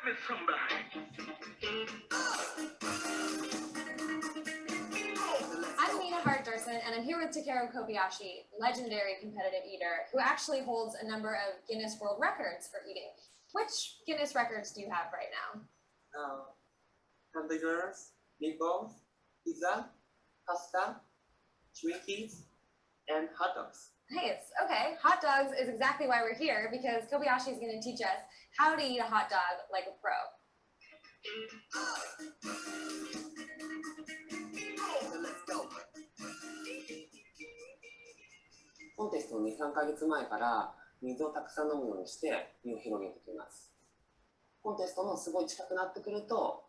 with somebody. I'm Nina Hart-Durson, and I'm here with Takeru Kobayashi, legendary competitive eater, who actually holds a number of Guinness World Records for eating. Which Guinness records do you have right now? Hamburgers, meatballs, pizza, pasta, Twinkies, and hot dogs. Nice. Okay. Hot dogs is exactly why we're here, because Kobayashi is going to teach us how to eat a hot dog like a pro.コンテストの2、3ヶ月前から水をたくさん飲むようにして身を広げてきます。コンテストのすごい近くなってくると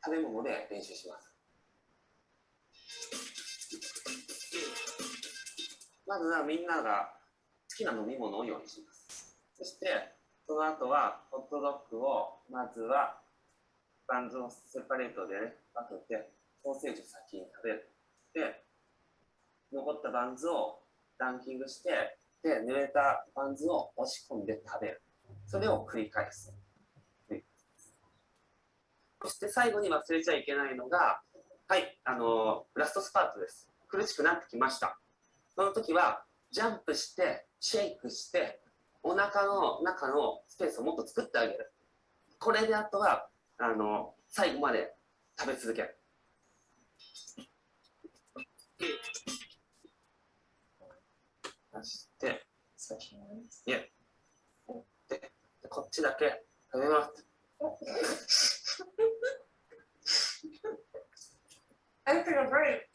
食べ物で練習します。まずはみんなが好きな飲み物を用意します。そしてその後はホットドッグをまずはバンズをセパレートで、分けてソーセージを先に食べる。で、残ったバンズをランキングして、で、濡れたバンズを押し込んで食べる。それを繰り返す。そして最後に忘れちゃいけないのが、はい、ラストスパートです。苦しくなってきました。その時は、ジャンプして、シェイクして、お腹の中のスペースをもっと作ってあげる。これであとは、最後まで食べ続ける。そして、で、こっちだけ食べます。I feel great.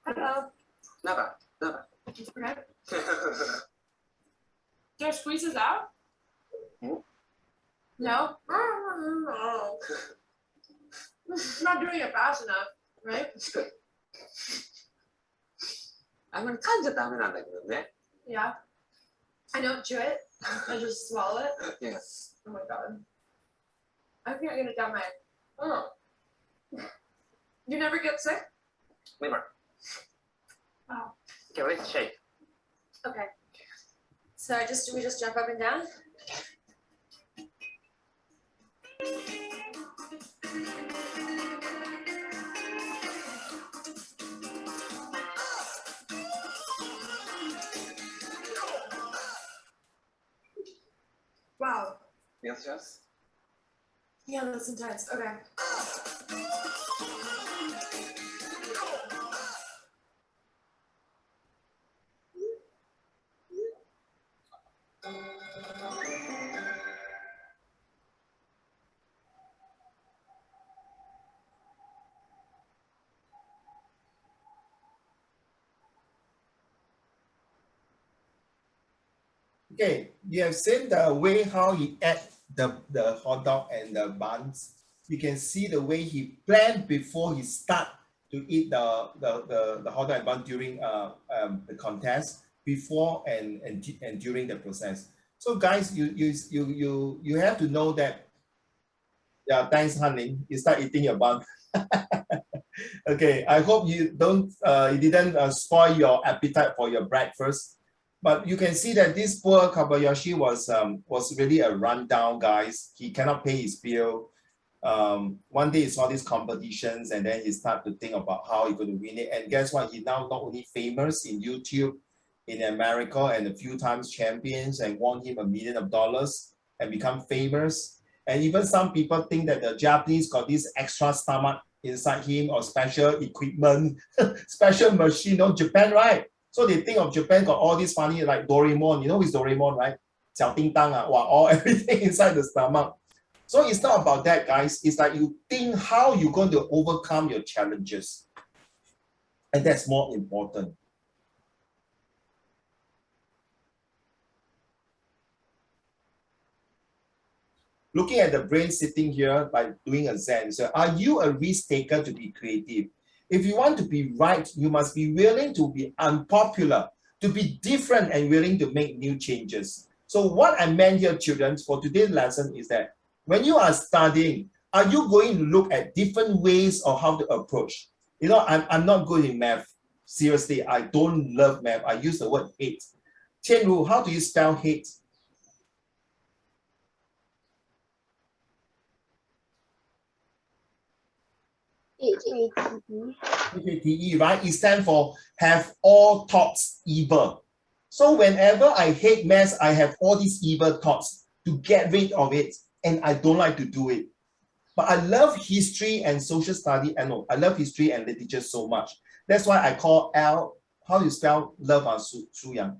Hello. Never. Okay. Do I squeeze this out? No? Not doing it fast enough, right? あんまり噛んじゃダメなんだけどね。Yeah. I don't chew it. I just swallow it. Yes. Oh my god. I can't get it down my. Oh. You never get sick? Never. Wow. Okay, let's shake. Okay. So we just jump up and down? Wow. Yes. Yeah, that's intense. Okay. Okay, you have seen the way how he ate the hot dog and the buns. You can see the way he planned before he start to eat the hot dog and bun during the contest, before and during the process. So guys, you have to know that. Yeah, thanks, honey. You start eating your bun. Okay, I hope you didn't spoil your appetite for your breakfast. But you can see that this poor Kobayashi was really a rundown, guys. He cannot pay his bill. One day he saw these competitions and then he started to think about how he's going to win it. And guess what? He now not only famous in YouTube, in America, and a few times champions and won him $1 million and become famous. And even some people think that the Japanese got this extra stomach inside him or special equipment, special machine. You know, Japan, right? So they think of Japan got all this funny like Doraemon. You know who's Doraemon, right? Xiao Ding Dang, all everything inside the stomach. So it's not about that, guys. It's like you think how you're going to overcome your challenges. And that's more important. Looking at the brain sitting here, like doing a Zen. So are you a risk taker to be creative? If you want to be right, you must be willing to be unpopular, to be different and willing to make new changes. So what I meant here, children, for today's lesson is that when you are studying, are you going to look at different ways of how to approach? You know, I'm not good in math. Seriously, I don't love math. I use the word hate. Tianru, how do you spell hate? HATE. HATE, right? It stands for have all thoughts evil. So whenever I hate maths, I have all these evil thoughts to get rid of it, and I don't like to do it. But I love history and social study. I love history and literature so much. That's why I call L. How do you spell love, Su Yang?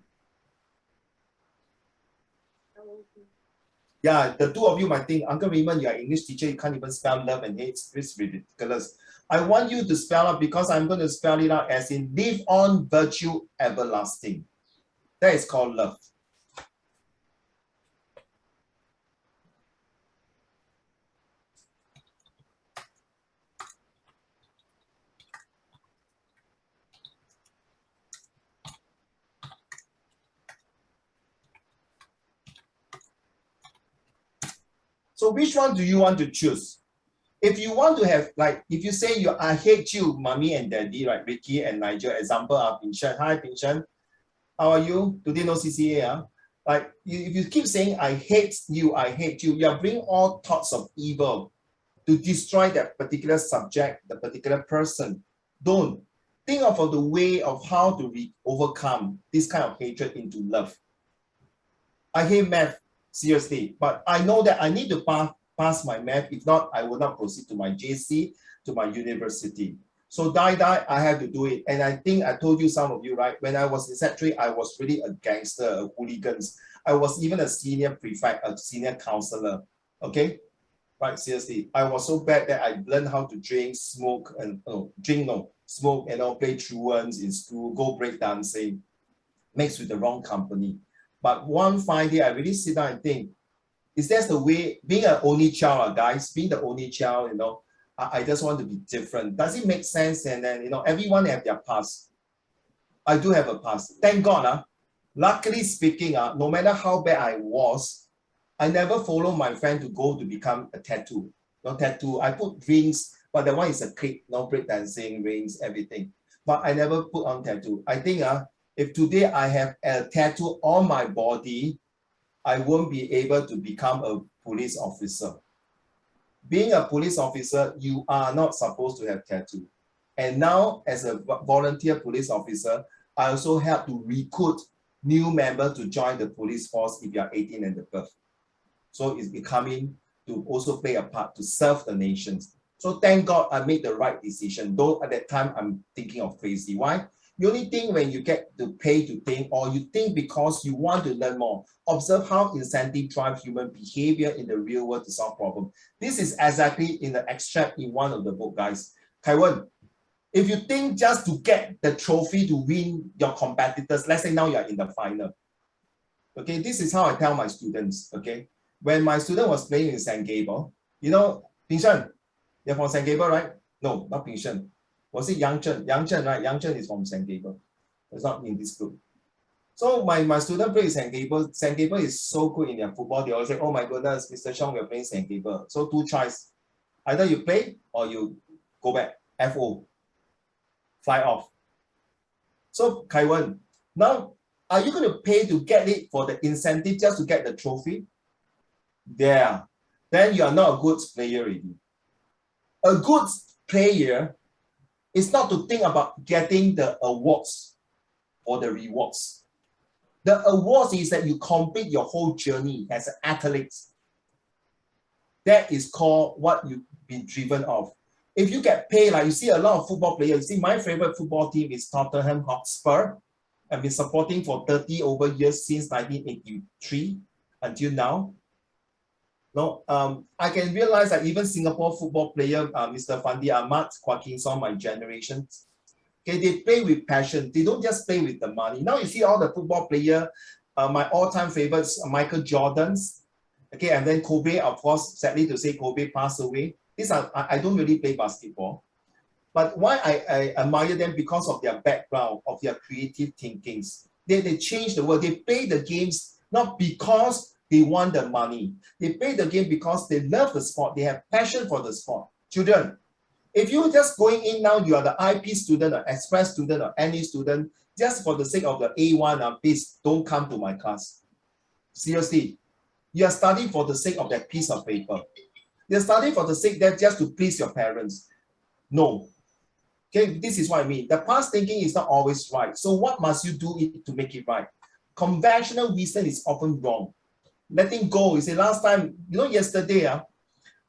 Yeah, the two of you might think, Uncle Raymond, you're an English teacher, you can't even spell love and hate. It's ridiculous. I want you to spell out because I'm going to spell it out as in live on virtue everlasting. That is called love. So which one do you want to choose? If you want to have, like, if you say I hate you, mommy and daddy, right? Ricky and Nigel, example of Pingshan. Hi, Pingshan. How are you? Today no CCA, Like, if you keep saying, I hate you, you are bringing all thoughts of evil to destroy that particular subject, the particular person. Don't. Think of the way of how to overcome this kind of hatred into love. I hate math, seriously, but I know that I need to pass my math. If not, I will not proceed to my JC, to my university. So I have to do it. And I think I told you, some of you, right? When I was in Set 3, I was really a gangster, a hooligans. I was even a senior prefect, a senior counselor, okay? Right, seriously. I was so bad that I learned how to drink, smoke, and smoke, and play truants in school, go break dancing, mix with the wrong company. But one fine day, I really sit down and think, is that the way, being an only child, guys, being the only child, I just want to be different. Does it make sense? And then, everyone have their past. I do have a past. Thank God, luckily speaking, no matter how bad I was, I never follow my friend to go to become a tattoo. No tattoo. I put rings, but that one is a click, break dancing, rings, everything. But I never put on tattoo. I think if today I have a tattoo on my body, I won't be able to become a police officer. Being a police officer, you are not supposed to have tattoo. And now, as a volunteer police officer, I also help to recruit new members to join the police force if you are 18 and above. So it's becoming to also play a part to serve the nations. So thank God I made the right decision. Though at that time I'm thinking of crazy. Why? You only think when you get to pay to think, or you think because you want to learn more. Observe how incentive drive human behavior in the real world to solve problems. This is exactly in the extract in one of the book, guys. Kaiwan, if you think just to get the trophy to win your competitors, let's say now you're in the final. Okay, this is how I tell my students, okay? When my student was playing in St. Gabriel, Pingshan, you're from St. Gabriel, right? No, not Pingshan. Was it Yang Chen? Yang Chen, right? Yang Chen is from St. Gabriel. It's not in this group. So my student plays St. Gabriel. St. Gabriel is so good in their football. They always say, oh my goodness, Mr. Xiong, we're playing St. Gabriel. So two choices. Either you play or you go back. FO. Fly off. So Kaiwan, now, are you going to pay to get it for the incentive just to get the trophy? There. Then you are not a good player already. A good player is not to think about getting the awards or the rewards. The awards is that you complete your whole journey as an athlete. That is called what you've been driven of. If you get paid, like you see a lot of football players, you see my favorite football team is Tottenham Hotspur. I've been supporting for 30 over years since 1983 until now. No, I can realize that even Singapore football player, Mr. Fandi Ahmad, Kwok Kim Song, my generation, okay, they play with passion. They don't just play with the money. Now you see all the football player, my all-time favorites, Michael Jordan's, okay, and then Kobe, of course, sadly to say Kobe passed away. These are, I don't really play basketball. But why I admire them because of their background, of their creative thinkings. They change the world. They play the games not because they want the money. They play the game because they love the sport. They have passion for the sport. Children, if you're just going in now, you are the IP student or express student or any student, just for the sake of the A1, please don't come to my class. Seriously, you are studying for the sake of that piece of paper. You're studying for the sake that just to please your parents. No. Okay, this is what I mean. The past thinking is not always right. So what must you do to make it right? Conventional wisdom is often wrong. Letting go. You see, last time, yesterday,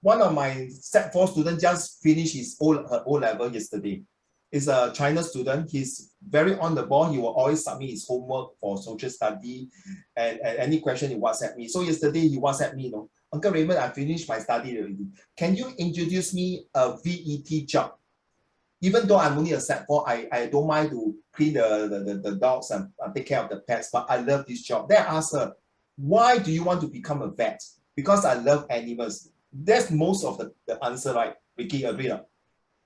one of my Set 4 students just finished her O level yesterday. Is a China student. He's very on the ball. He will always submit his homework for social study and any question he WhatsApp me. So yesterday he WhatsApp me, Uncle Raymond, I finished my study already. Can you introduce me a VET job? Even though I'm only a Set 4, I don't mind to clean the dogs and take care of the pets, but I love this job. Then I asked her, why do you want to become a vet? Because I love animals. That's most of the answer, right? Vicky, agree?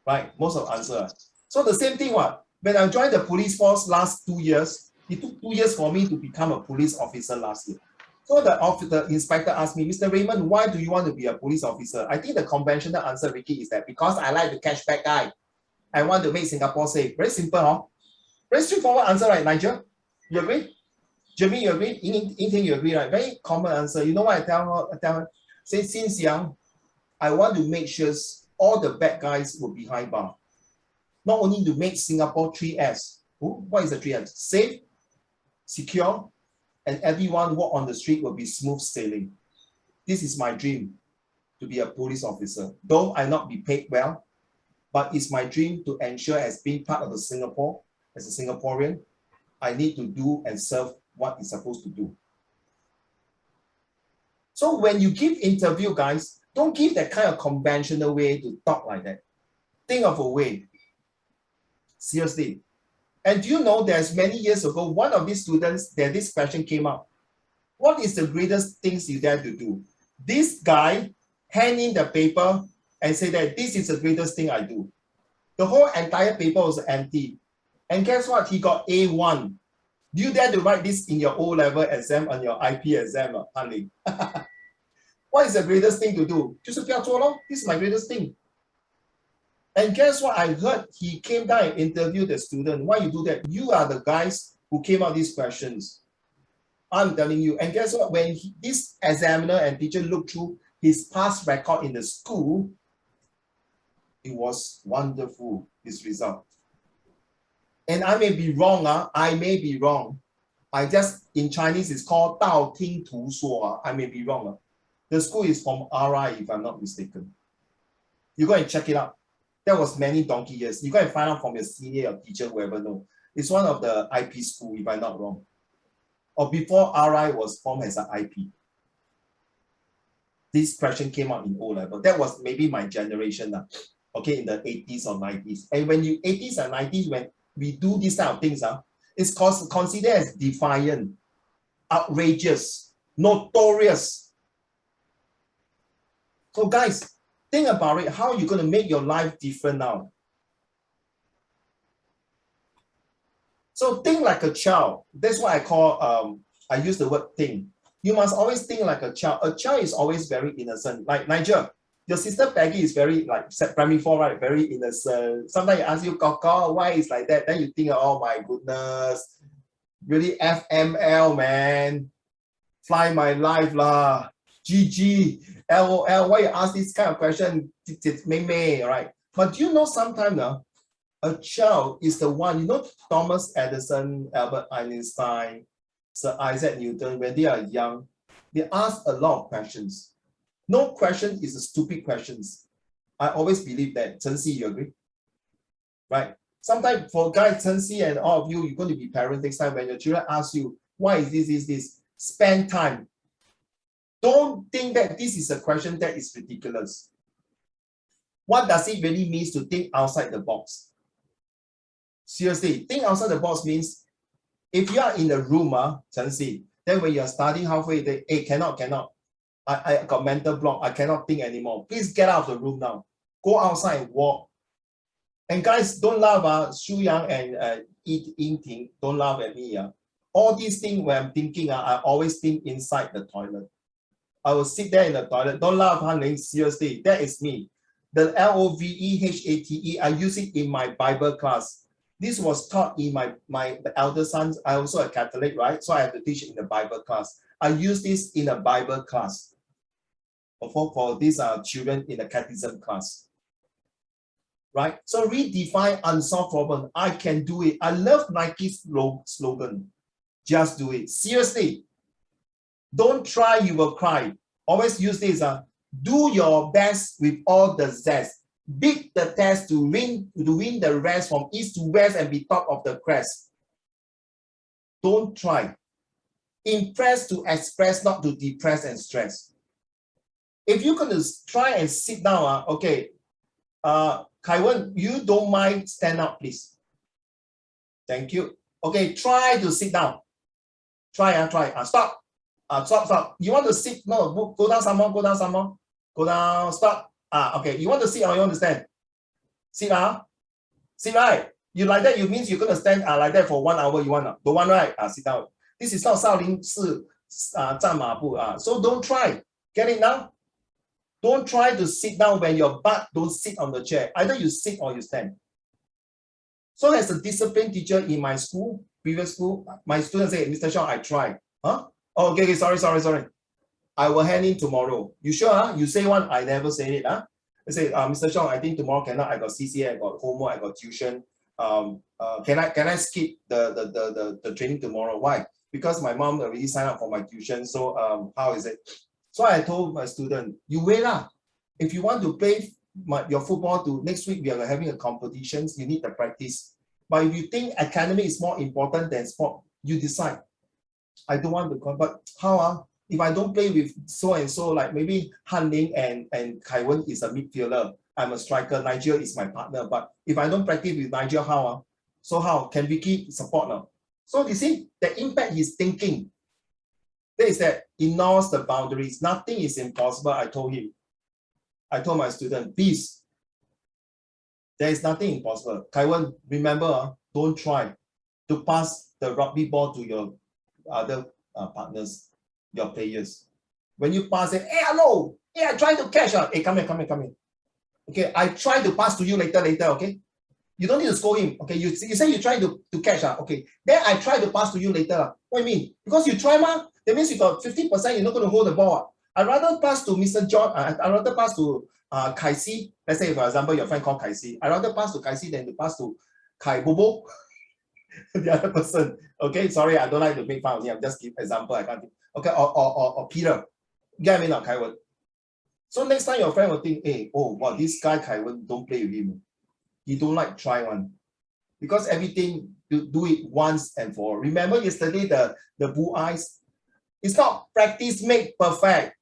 Right? Most of the answer. So the same thing, when I joined the police force last 2 years, it took 2 years for me to become a police officer last year. So the inspector asked me, Mr. Raymond, why do you want to be a police officer? I think the conventional answer, Ricky, is that because I like to catch bad guy. I want to make Singapore safe. Very simple, huh? Very straightforward answer, right, Nigel? You agree? Jimmy, you agree? Ying, you agree, right? Very common answer. You know what I tell her? Say, since young, I want to make sure all the bad guys will be behind bar. Not only to make Singapore 3S. What is the 3S? Safe, secure, and everyone walk on the street will be smooth sailing. This is my dream, to be a police officer. Though I not be paid well, but it's my dream to ensure as being part of the Singapore, as a Singaporean, I need to do and serve what it's supposed to do. So when you give interview, guys, don't give that kind of conventional way to talk like that. Think of a way. Seriously. And do you know there's many years ago, one of these students, this question came up. What is the greatest things you dare to do? This guy hand in the paper and say that this is the greatest thing I do. The whole entire paper was empty. And guess what? He got A1. Do you dare to write this in your O-level exam on your IP exam, honey? What is the greatest thing to do? 就是不要做咯. This is my greatest thing. And guess what? I heard he came down and interviewed the student. Why you do that? You are the guys who came up with these questions. I'm telling you. And guess what? When this examiner and teacher looked through his past record in the school, it was wonderful, his result. And I may be wrong. I may be wrong. In Chinese, it's called 道听途说. I may be wrong. The school is from RI, if I'm not mistaken. You go and check it out. That was many donkey years. You go and find out from your senior or teacher, whoever know. It's one of the IP school, if I'm not wrong. Or before RI was formed as an IP. This question came out in O-level. That was maybe my generation, okay, in the 80s or 90s. And when you 80s and 90s, when we do these kind of things, it's considered as defiant, outrageous, notorious. So guys, think about it, how you're going to make your life different now. So think like a child. That's what I call, I use the word think. You must always think like a child. A child is always very innocent. Like Nigel, your sister Peggy is very like primary 4, right? Very innocent. Sometimes you ask you, Kaka, why is like that? Then you think, oh my goodness, really FML, man. Fly my life lah. GG, LOL, why you ask this kind of question? Mei, right? But do you know sometimes a child is the one, Thomas Edison, Albert Einstein, Sir Isaac Newton, when they are young, they ask a lot of questions. No question is a stupid questions. I always believe that. Chen Si, you agree? Right? Sometimes for guys, Chen Si and all of you, you're going to be parents next time when your children ask you, why is this? Spend time. Don't think that this is a question that is ridiculous. What does it really mean to think outside the box? Seriously, think outside the box means if you are in the room, Chen Si, then when you are studying halfway, hey, cannot. I got mental block. I cannot think anymore. Please get out of the room now. Go outside and walk. And guys, don't laugh. Shu Yang and Ying Ting, don't laugh at me. All these things when I'm thinking, I always think inside the toilet. I will sit there in the toilet. Don't laugh, honey. Seriously, that is me. The LOVEHATE, I use it in my Bible class. This was taught in my elder son. I also a Catholic, right? So I have to teach in the Bible class. I use this in a Bible class for these children in the catechism class. right? So redefine unsolved problem. I can do it. I love Nike's slogan. Just do it. Seriously. Don't try, you will cry. Always use this. Do your best with all the zest. Beat the test to win the rest from east to west and be top of the crest. Don't try. Impress to express, not to depress and stress. If you're going to try and sit down, okay, Kai-Wen, you don't mind stand up, please. Thank you. Okay, try to sit down. Try. Stop. Stop. You want to sit? No, go down some more. Go down. Stop. Okay. You want to sit or you want to stand? Sit. Sit, right? You like that, you means you're going to stand like that for 1 hour. You want? Don't want, right? Sit down. This is not Shaolin Si 站马步. So don't try. Get it now? Don't try to sit down when your butt don't sit on the chair. Either you sit or you stand. So as a discipline teacher in my school, previous school, my students say, Mr. Shaw, I tried. Huh? Oh, okay, sorry. I will hand in tomorrow. You sure? You say one, I never say it. I say, Mr. Shaw, I think tomorrow cannot. I got CCA, I got homework, I got tuition. Can I skip the training tomorrow? Why? Because my mom already signed up for my tuition. So how is it? So I told my student, you wait lah. If you want to play your football to next week, we are having a competition. You need to practice. But if you think academic is more important than sport, you decide. I don't want to, but how? If I don't play with so and so, like maybe Han Ling and Kai-Wen is a midfielder, I'm a striker, Nigel is my partner. But if I don't practice with Nigel, how? So how can Vicky support now? So you see the impact he's thinking. That is that ignores the boundaries. Nothing is impossible. I told him. I told my student, please. There is nothing impossible. Kai-Wen, remember, don't try to pass the rugby ball to your other partners, your players. When you pass it, hey, hello, hey, I try to catch. Hey, come here. Okay, I try to pass to you later, okay? You don't need to scold him. Okay, you say you try to catch. Okay, then I try to pass to you later. What do you mean? Because you try, that means you got 50%, you're not going to hold the ball. I'd rather pass to Mr. John, I'd rather pass to Kai Si. Let's say, for example, your friend called Kai Si. I'd rather pass to Kai Si than to pass to Kai Bobo, the other person. Okay, sorry, I don't like to make fun of him. I'm just give example. I can't. Okay, or Peter. Get me now, Kai-Wen. So next time your friend will think, hey, oh, wow, this guy Kai-Wen, don't play with him. He don't like try one. Because everything, you do it once and for all. Remember yesterday, the blue eyes? It's not practice make perfect.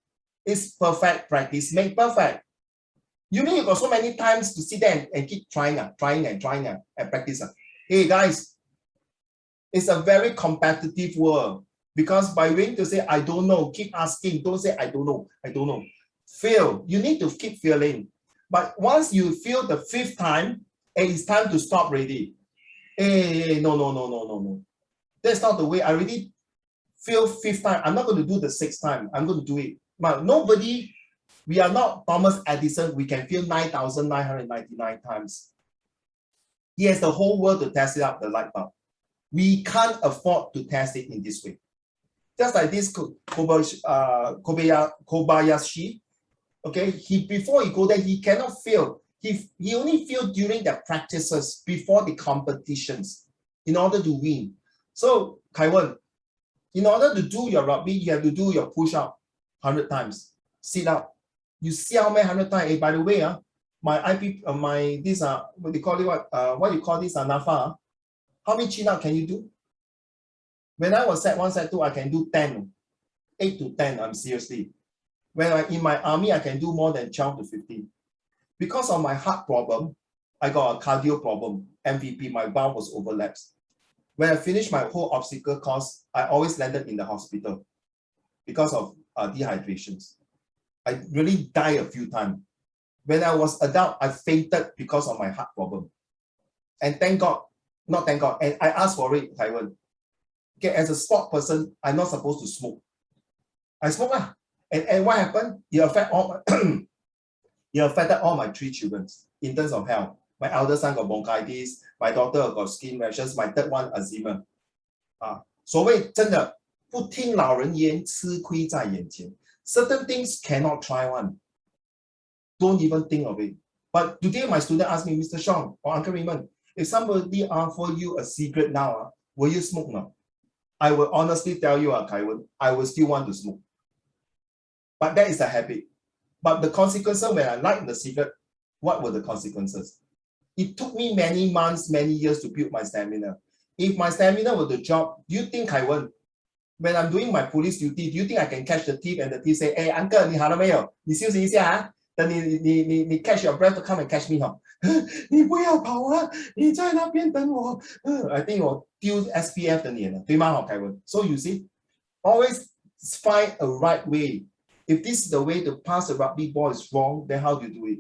It's perfect practice make perfect. You mean you got so many times to sit there and keep trying and practice. Hey guys, it's a very competitive world. Because by willing to say, I don't know, keep asking, don't say, I don't know. Fail. You need to keep failing. But once you feel the 5th time, it's time to stop already. Hey, no. That's not the way. I already feel 5th time. I'm not going to do the 6th time. I'm going to do it. But nobody, we are not Thomas Edison. We can feel 9,999 times. He has the whole world to test it out, the light bulb. We can't afford to test it in this way. Just like this Kobayashi, okay, before he go there, he cannot fail. He only fail during the practices, before the competitions, in order to win. So, Kai-Wen, in order to do your rugby, you have to do your push-up 100 times, sit up. You see how many 100 times? Hey, by the way, my IP, what do you call it? What you call this? NAFA. How many chin-up can you do? When I was set 1, set 2, I can do 10, 8 to 10. I'm seriously. When I'm in my army, I can do more than 12 to 15. Because of my heart problem, I got a cardio problem. MVP, my valve was overlaps. When I finished my whole obstacle course, I always landed in the hospital because of dehydrations. I really died a few times. When I was adult, I fainted because of my heart problem. And thank God, not thank God, and I asked for it, Kai-Wen. Okay, as a sport person, I'm not supposed to smoke. I smoke lah. And what happened? It affected all my 3 children in terms of health. My elder son got bronchitis, my daughter got skin rashes, my 3rd one Alzheimer. 所谓真的不听老人言，吃亏在眼前。Certain things cannot try one. Don't even think of it. But today my student asked me, Mr. Sean or Uncle Raymond, if somebody offer you a secret now, will you smoke now? I will honestly tell you, Kaiwen, I will still want to smoke. But that is a habit. But the consequences when I like the secret, what were the consequences? It took me many months, many years to build my stamina. If my stamina were the job, do you think I won't? When I'm doing my police duty, do you think I can catch the thief and the thief say, hey, uncle, 你好了没有？你休息一下啊，等你 catch your breath to come and catch me 哈，你不要跑啊，你在那边等我。I think 我丢 SPF 的脸了，对吗？好，凯文。So you see, always find a right way. If this is the way to pass a rugby ball is wrong, then how do you do it?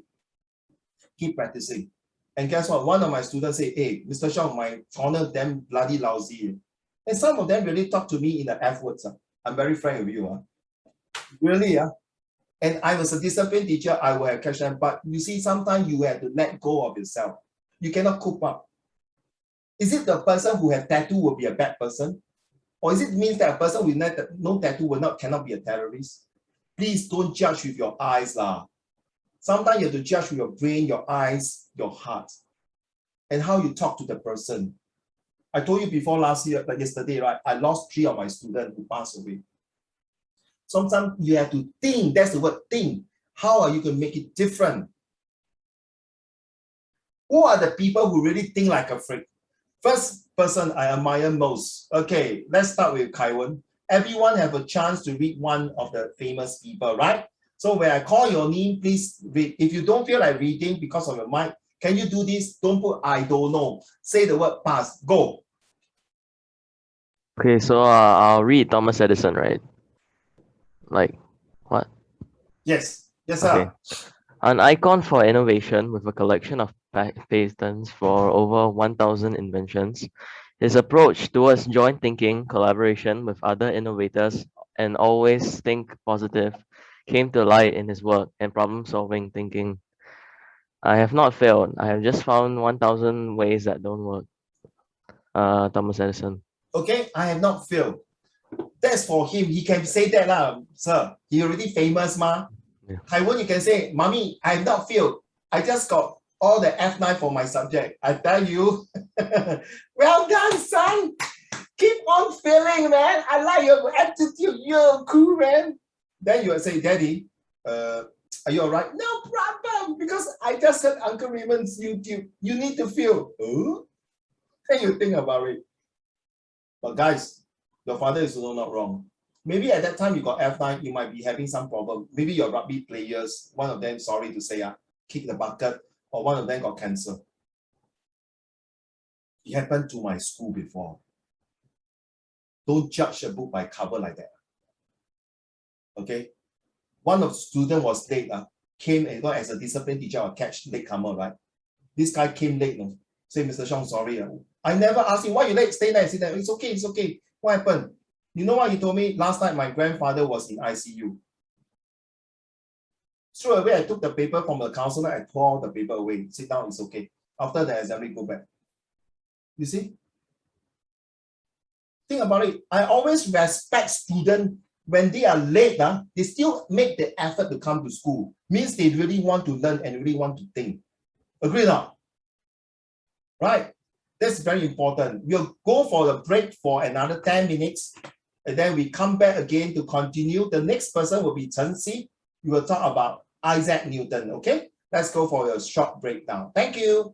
Keep practicing. And guess what? One of my students say, hey, Mr. Sean, my corner damn bloody lousy. And some of them really talk to me in the F words. I'm very frank with you. Really. And I was a discipline teacher, I will have catch them. But you see, sometimes you have to let go of yourself. You cannot cope up. Is it the person who has tattoo will be a bad person? Or is it means that a person with no tattoo cannot be a terrorist? Please don't judge with your eyes. Sometimes you have to judge with your brain, your eyes, your heart, and how you talk to the person. I told you before yesterday, right? I lost 3 of my students who passed away. Sometimes you have to think, that's the word, think. How are you going to make it different? Who are the people who really think like a freak? First person I admire most. Okay, let's start with Kaiwen. Everyone have a chance to read one of the famous people, right? So when I call your name, please read. If you don't feel like reading because of your mic, can you do this? Don't put I don't know. Say the word pass. Go. Okay, so I'll read Thomas Edison, right? Like, what? Yes. Yes, Okay. sir. An icon for innovation with a collection of patents for over 1,000 inventions, his approach towards joint thinking, collaboration with other innovators, and always think positive came to light in his work and problem-solving thinking. I have not failed. I have just found 1,000 ways that don't work. Thomas Edison. Okay, I have not failed. That's for him. He can say that, sir. He already famous, ma. Yeah. Taiwan, you can say, Mommy, I have not failed. I just got all the F9 for my subject. I tell you. Well done, son. Keep on failing, man. I like your attitude. You're cool, man. Then you will say, Daddy, are you all right? No problem, because I just heard Uncle Raymond's YouTube. You need to feel. Oh? Then you think about it. But guys, your father is also not wrong. Maybe at that time you got F9, you might be having some problem. Maybe your rugby players, one of them, sorry to say, kick the bucket, or one of them got cancer. It happened to my school before. Don't judge a book by cover like that. Okay? One of the students was late, came and got as a discipline teacher or catch latecomer, right? This guy came late, no? Say, Mr. Sean, sorry. I never asked him, why you late? Stay there, sit there. It's okay, it's okay. What happened? You know what he told me? Last night, my grandfather was in ICU. Straight away, I took the paper from the counselor, I tore the paper away. Sit down, it's okay. After the assembly, go back. You see? Think about it. I always respect students when they are late, they still make the effort to come to school. Means they really want to learn and really want to think. Agree or not? Right? That's very important. We'll go for the break for another 10 minutes. And then we come back again to continue. The next person will be Chen Si. We will talk about Isaac Newton. Okay? Let's go for a short break now. Thank you.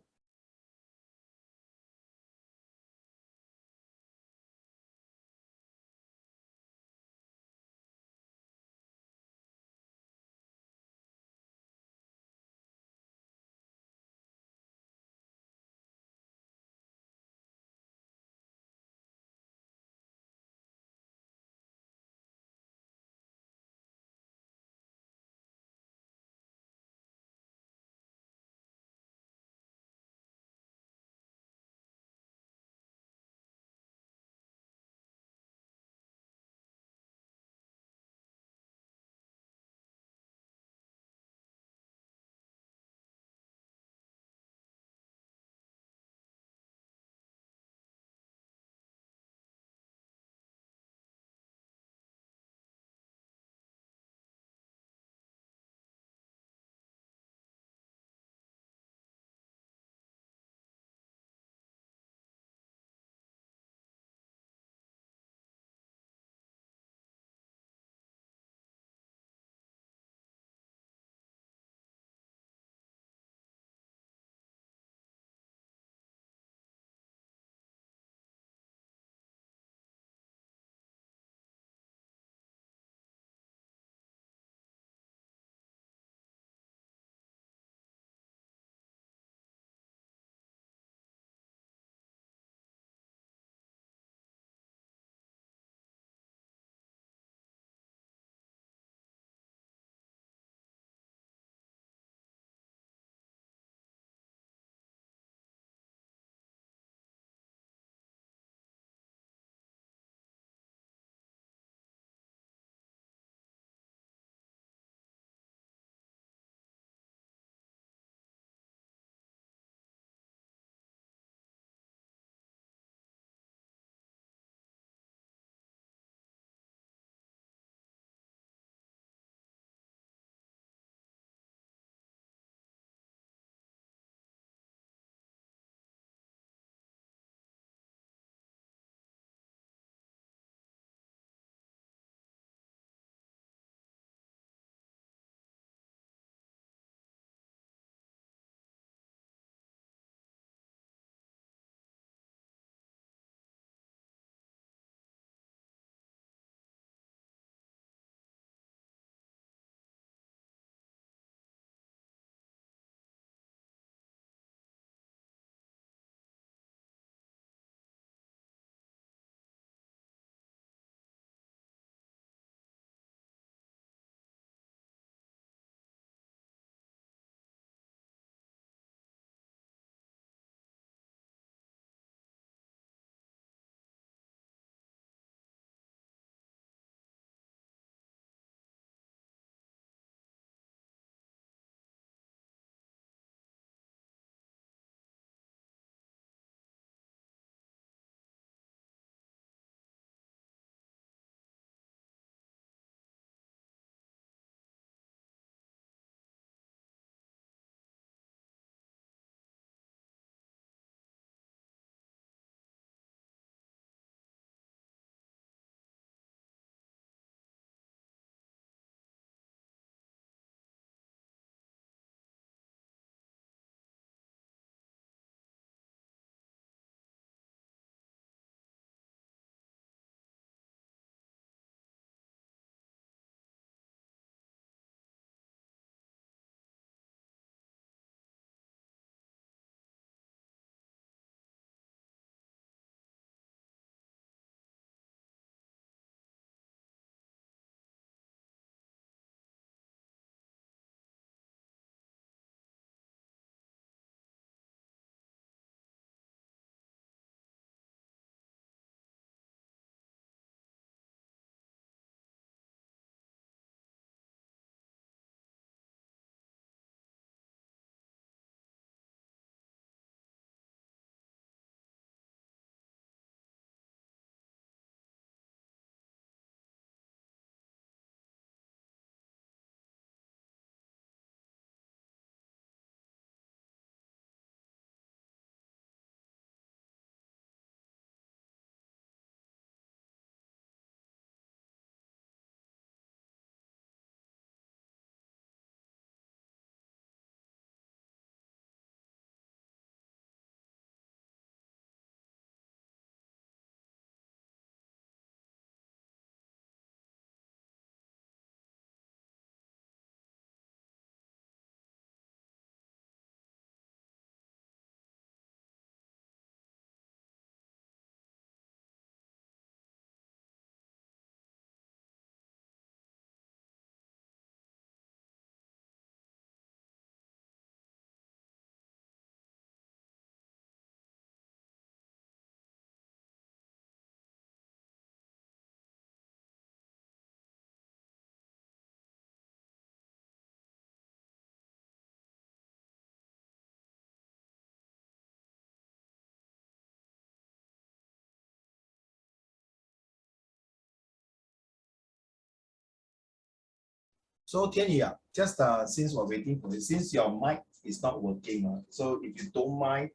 So Tianyi, just since we're waiting for it, since your mic is not working, so if you don't mind,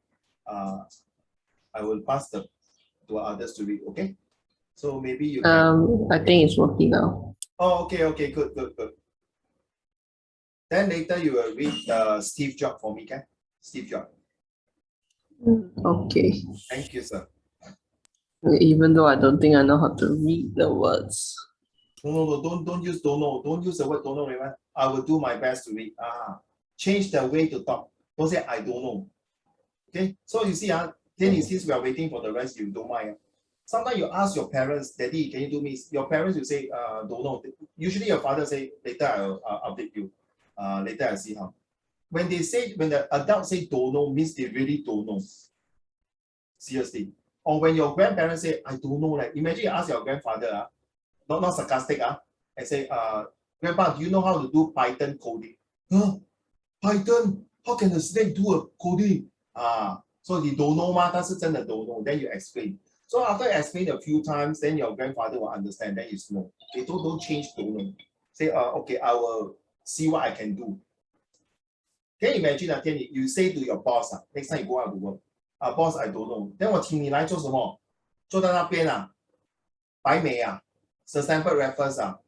I will pass to others to read, okay? So maybe you can. I think it's working now. Oh, okay, good. Then later you will read Steve Jobs for me, okay? Steve Jobs. Okay. Thank you, sir. Even though I don't think I know how to read the words. No, don't use don't know. Don't use the word don't know, Raymond. I will do my best to read. Change the way to talk. Don't say I don't know. Okay, so you see, then since we are waiting for the rest, you don't mind. Sometimes you ask your parents, Daddy, can you do me? Your parents will say, don't know. Usually your father say, later I'll update you. Later I'll see how. When the adults say don't know, means they really don't know. Seriously. Or when your grandparents say, I don't know, like imagine you ask your grandfather, not sarcastic, and say, Grandpa, do you know how to do Python coding? Huh? Python? How can a snake do a coding? So you don't know, 但是真的 don't know. Then you explain. So after you explain a few times, then your grandfather will understand. Then you know. Okay, don't change don't know. Say, okay, I will see what I can do. Can you imagine that you say to your boss, next time you go out to work, boss, I don't know. Then 我请你来做什么？坐在那边白美Stanford Raffles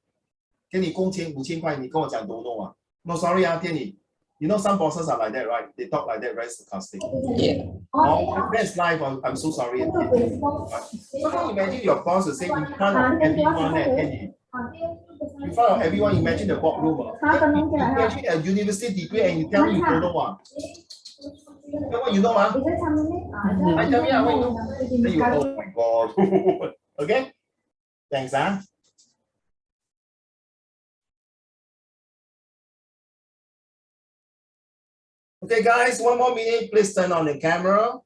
给你工钱5000块，你跟我讲 don't know No, sorry Tianyi. You know some bosses are like that, right? They talk like that, very sarcastic. Yeah. Oh, that's life. I'm so sorry. So can you imagine your boss will say in front of everyone, Tianyi. In front of everyone, imagine the boardroom. Imagine a university degree and you tell me you don't know Then what you know I tell me what you know. Then you, oh my god. Okay? Thanks, Okay, guys, one more minute. Please turn on the camera.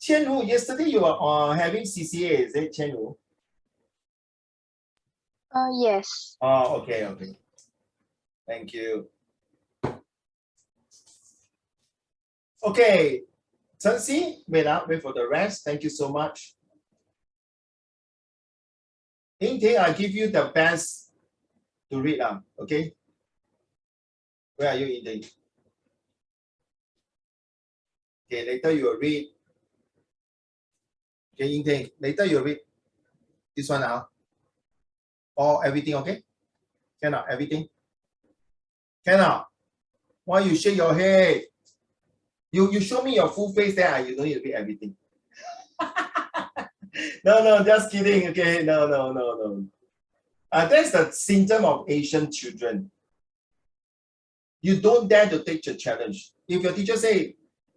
Qianru, yesterday you were having CCA, is it, Qianru? Yes. Oh, okay. Thank you. Okay, Chen Xi, wait for the rest. Thank you so much. Ying Ting, I give you the best to read, okay? Where are you, Ying Ting? Okay, later you will read. Okay, Ying Ting, later you will read this one now. Or everything, okay? Cannot, everything? Cannot. Why you shake your head? You show me your full face there, you don't need to read everything. No, just kidding, okay? No. That's the symptom of Asian children. You don't dare to take the challenge. If your teacher say,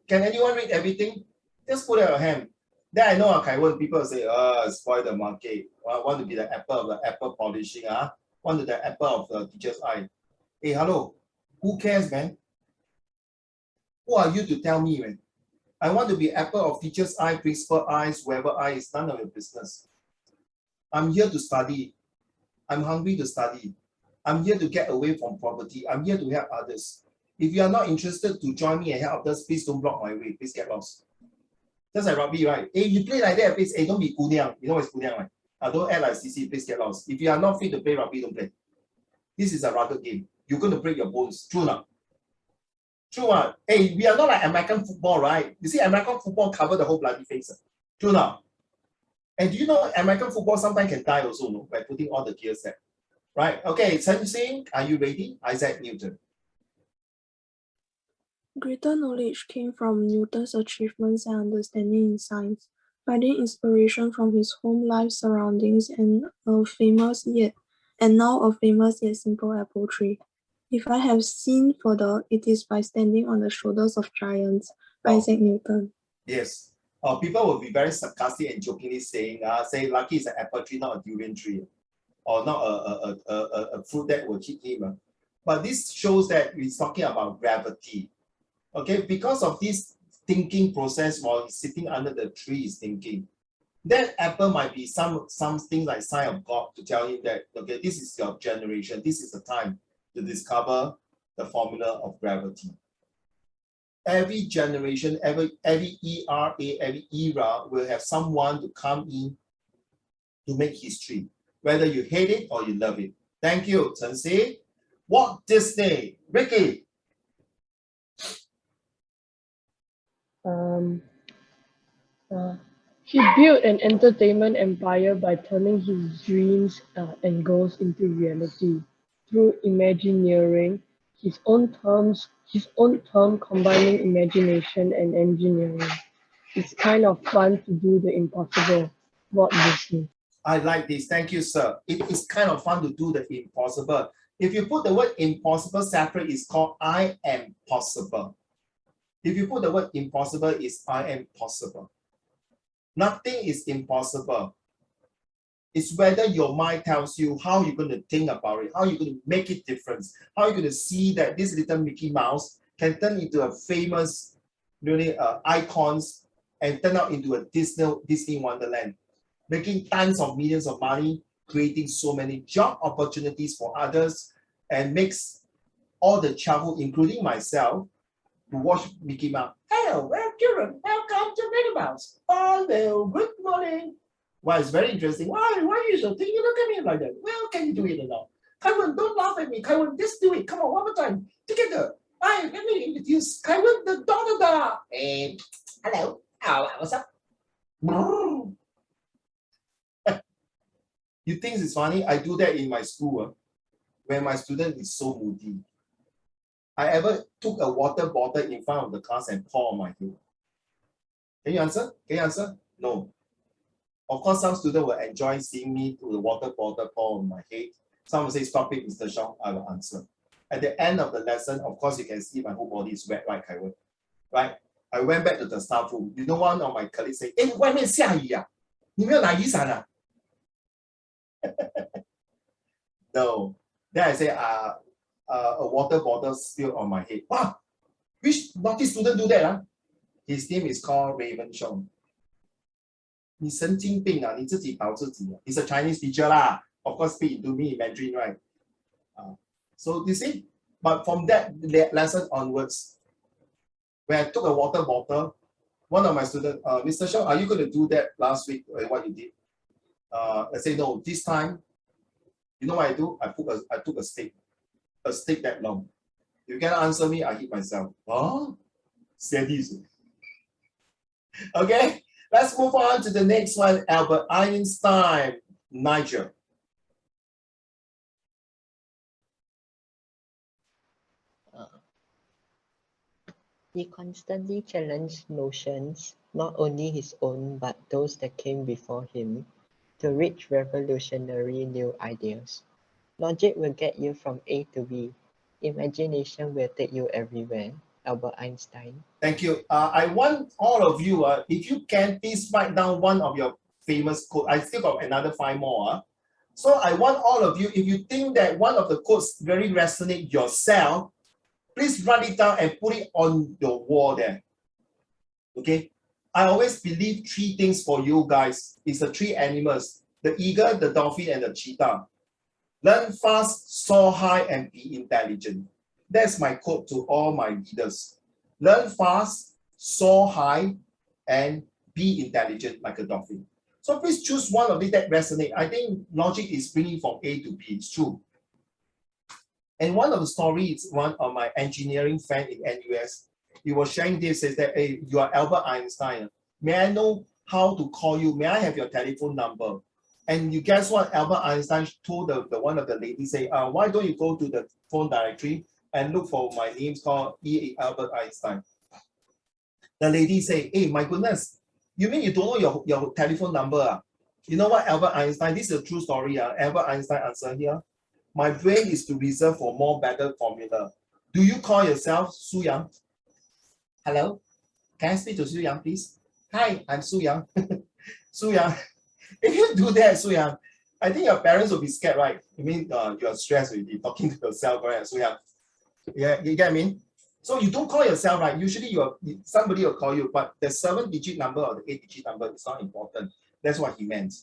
can anyone read everything? Just put out your hand. Then I know, when people say, spoil the market. Want to be the apple of the apple polishing, want to be the apple of the teacher's eye. Hey, hello, who cares, man? Who are you to tell me, man? I want to be apple of teacher's eye, principal eyes, whoever eye, is none of your business. I'm here to study. I'm hungry to study. I'm here to get away from poverty. I'm here to help others. If you are not interested to join me and help others, please don't block my way. Please get lost. Just like rugby, right? Hey, you play like that, please. Hey, don't be kunyang. You know what's kunyang, right? Don't act like CC. Please get lost. If you are not fit to play rugby, don't play. This is a rugged game. You're going to break your bones. True not? True one. Hey, we are not like American football, right? You see, American football cover the whole bloody face. True not? And do you know American football sometimes can die also, no? By putting all the gear set. Right? Okay, Chen Xing, are you ready? Isaac Newton. Greater knowledge came from Newton's achievements and understanding in science, finding inspiration from his home life surroundings and now a famous yet simple apple tree. If I have seen further, it is by standing on the shoulders of giants. Isaac Newton. Yes. People will be very sarcastic and jokingly saying, say lucky is an apple tree, not a durian tree, or not a fruit that will hit him. But this shows that he's talking about gravity. Okay, because of this thinking process while he's sitting under the tree is thinking. That apple might be something like sign of God to tell him that, okay, this is your generation, this is the time to discover the formula of gravity. Every generation, every era will have someone to come in to make history, whether you hate it or you love it. Thank you, Chen Si. Walt Disney, Ricky. Um, he built an entertainment empire by turning his dreams and goals into reality through Imagineering, his own term combining imagination and engineering. It's kind of fun to do the impossible. Walt Disney. I like this. Thank you, sir. It is kind of fun to do the impossible. If you put the word impossible separate, it's called I am possible. If you put the word impossible, it's I am possible. Nothing is impossible. It's whether your mind tells you how you're going to think about it, how you're going to make it different, how you're going to see that this little Mickey Mouse can turn into a famous, really icons and turn out into a Disney Wonderland, making tons of millions of money, creating so many job opportunities for others, and makes all the childhood, including myself, to watch Mickey Mouse. Hello, children, welcome to Mickey Mouse. Hello, good morning. Well, it's very interesting. Why are you so thin? You look at me like that. Well, can you do it or not? Kaiwan, don't laugh at me. Kaiwan, just do it. Come on, one more time. Together. Let me introduce Kaiwan the Donada. Hey, hello. What's up? You think it's funny? I do that in my school when my student is so moody. I ever took a water bottle in front of the class and pour on my head. Can you answer? Can you answer? No. Of course, some students will enjoy seeing me with the water bottle pour on my head. Some will say, stop it, Mr. Shaw, I will answer. At the end of the lesson, of course, you can see my whole body is wet, right, Kaiwan? Right? I went back to the staff room. You know, one of my colleagues say, hey, 外面下雨啊，你没有拿雨伞啊? No. Then I say, a water bottle spilled on my head. Wow, which naughty student do that? Huh? His name is called Raymond Chong. 你神经病啊，你自己保自己啊. He's a Chinese teacher lah. Of course, speak to me in Mandarin, right? So you see, but from that lesson onwards, when I took a water bottle, one of my students, Mr. Shaw, are you going to do that last week? What you did? I say no. This time, you know what I do? I took a stick that long. If you cannot answer me, I hit myself. Oh, steady. Okay, let's move on to the next one. Albert Einstein, Niger. He constantly challenged notions, not only his own but those that came before him, to reach revolutionary new ideas. Logic will get you from A to B. Imagination will take you everywhere. Albert Einstein. Thank you. I want all of you, if you can, please write down one of your famous quotes. I still got another 5 more. So I want all of you, if you think that one of the quotes very resonate yourself, please write it down and put it on your wall there. Okay? I always believe 3 things for you guys. It's the 3 animals, the eagle, the dolphin, and the cheetah. Learn fast, soar high, and be intelligent. That's my quote to all my leaders. Learn fast, soar high, and be intelligent like a dolphin. So please choose one of it that resonate. I think logic is bringing from A to B. It's true. And one of the stories, one of my engineering friend in NUS, he was sharing this, says that, hey, you are Albert Einstein. May I know how to call you? May I have your telephone number? And you guess what? Albert Einstein told the one of the ladies, say, why don't you go to the phone directory and look for my name called Albert Einstein. The lady say, hey, my goodness, you mean you don't know your telephone number? You know what, Albert Einstein, this is a true story. Albert Einstein answer here. My brain is to reserve for more better formula. Do you call yourself Su Yang? Hello? Can I speak to Su Yang, please? Hi, I'm Su Yang. Su Yang. If you do that, Su Yang, I think your parents will be scared, right? You mean you're stressed with you talking to yourself, right, Su Yang? Yeah, you get what I mean? So you don't call yourself, right? Usually somebody will call you, but the 7-digit number or the 8-digit number is not important. That's what he meant.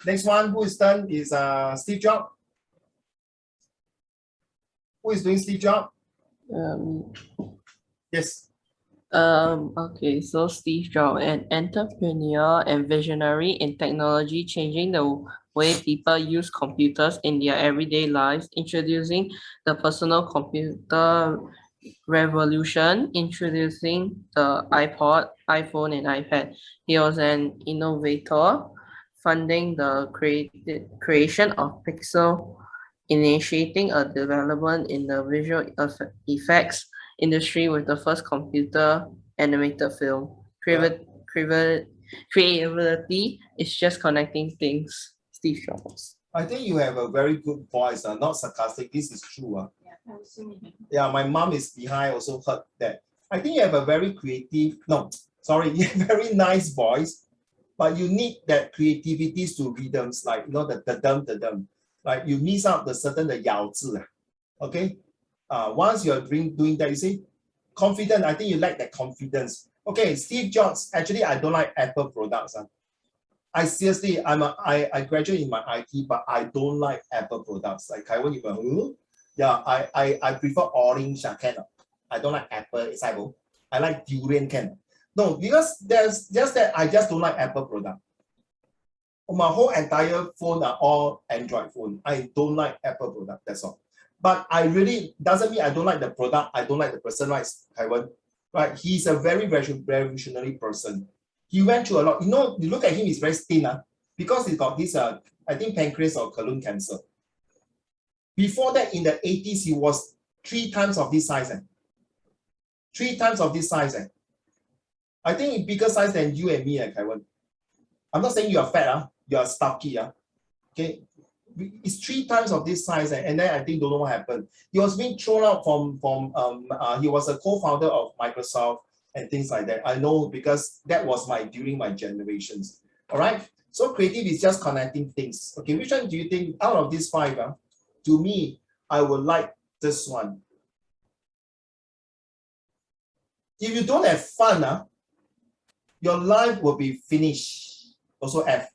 Next one, who is done is Steve Jobs. Who is doing Steve Jobs? Yes. Okay, so Steve Jobs, an entrepreneur and visionary in technology, changing the way people use computers in their everyday lives, introducing the personal computer revolution, introducing the iPod, iPhone, and iPad. He was an innovator, funding the creation of Pixel, initiating a development in the visual effects industry with the first computer animated film. Creativity is just connecting things. Steve Jobs. I think you have a very good voice, not sarcastic. This is true. Yeah, my mom is behind, also heard that. I think you have a very creative, no, sorry, you have a very nice voice, but you need that creativity to rhythms, like, you know, the dum. Like you miss out the certain, the yao zi, okay? Once you're doing that, you see, confident, I think you like that confidence. Okay, Steve Jobs, actually, I don't like Apple products. I seriously, I graduate in my IT, but I don't like Apple products. Like Kaiwan, you yeah, I prefer orange can. I don't like apple. It's like, I like durian can. No, because there's just that I just don't like Apple product. My whole entire phone are all Android phone. I don't like Apple product. That's all. But I really doesn't mean I don't like the product. I don't like the person, right, Kaiwan? Right? He's a very revolutionary person. He went through a lot. You know, you look at him, he's very thin, because he got this, I think, pancreas or colon cancer. Before that, in the 80s, he was 3 times of this size. 3 times of this size. I think bigger size than you and me, Kaiwan. I'm not saying you are fat, you are stocky. Okay, it's 3 times of this size, and then I think don't know what happened. He was being thrown out from he was a co-founder of Microsoft and things like that. I know because that was during my generations. All right. So creative is just connecting things. Okay, which one do you think out of these 5? To me, I would like this one. If you don't have fun, your life will be finished. Also F.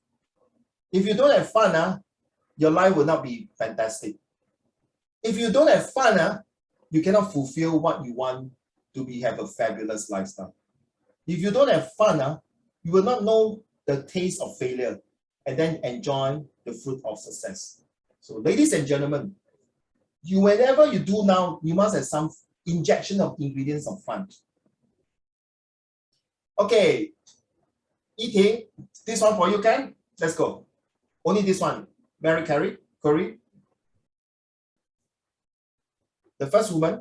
If you don't have fun, your life will not be fantastic. If you don't have fun, you cannot fulfill what you want to have a fabulous lifestyle. If you don't have fun, you will not know the taste of failure and then enjoy the fruit of success. So ladies and gentlemen, whenever you do now, you must have some injection of ingredients of fun. Okay, eating, this one for you, Ken? Let's go. Only this one. Mary Curry. The first woman.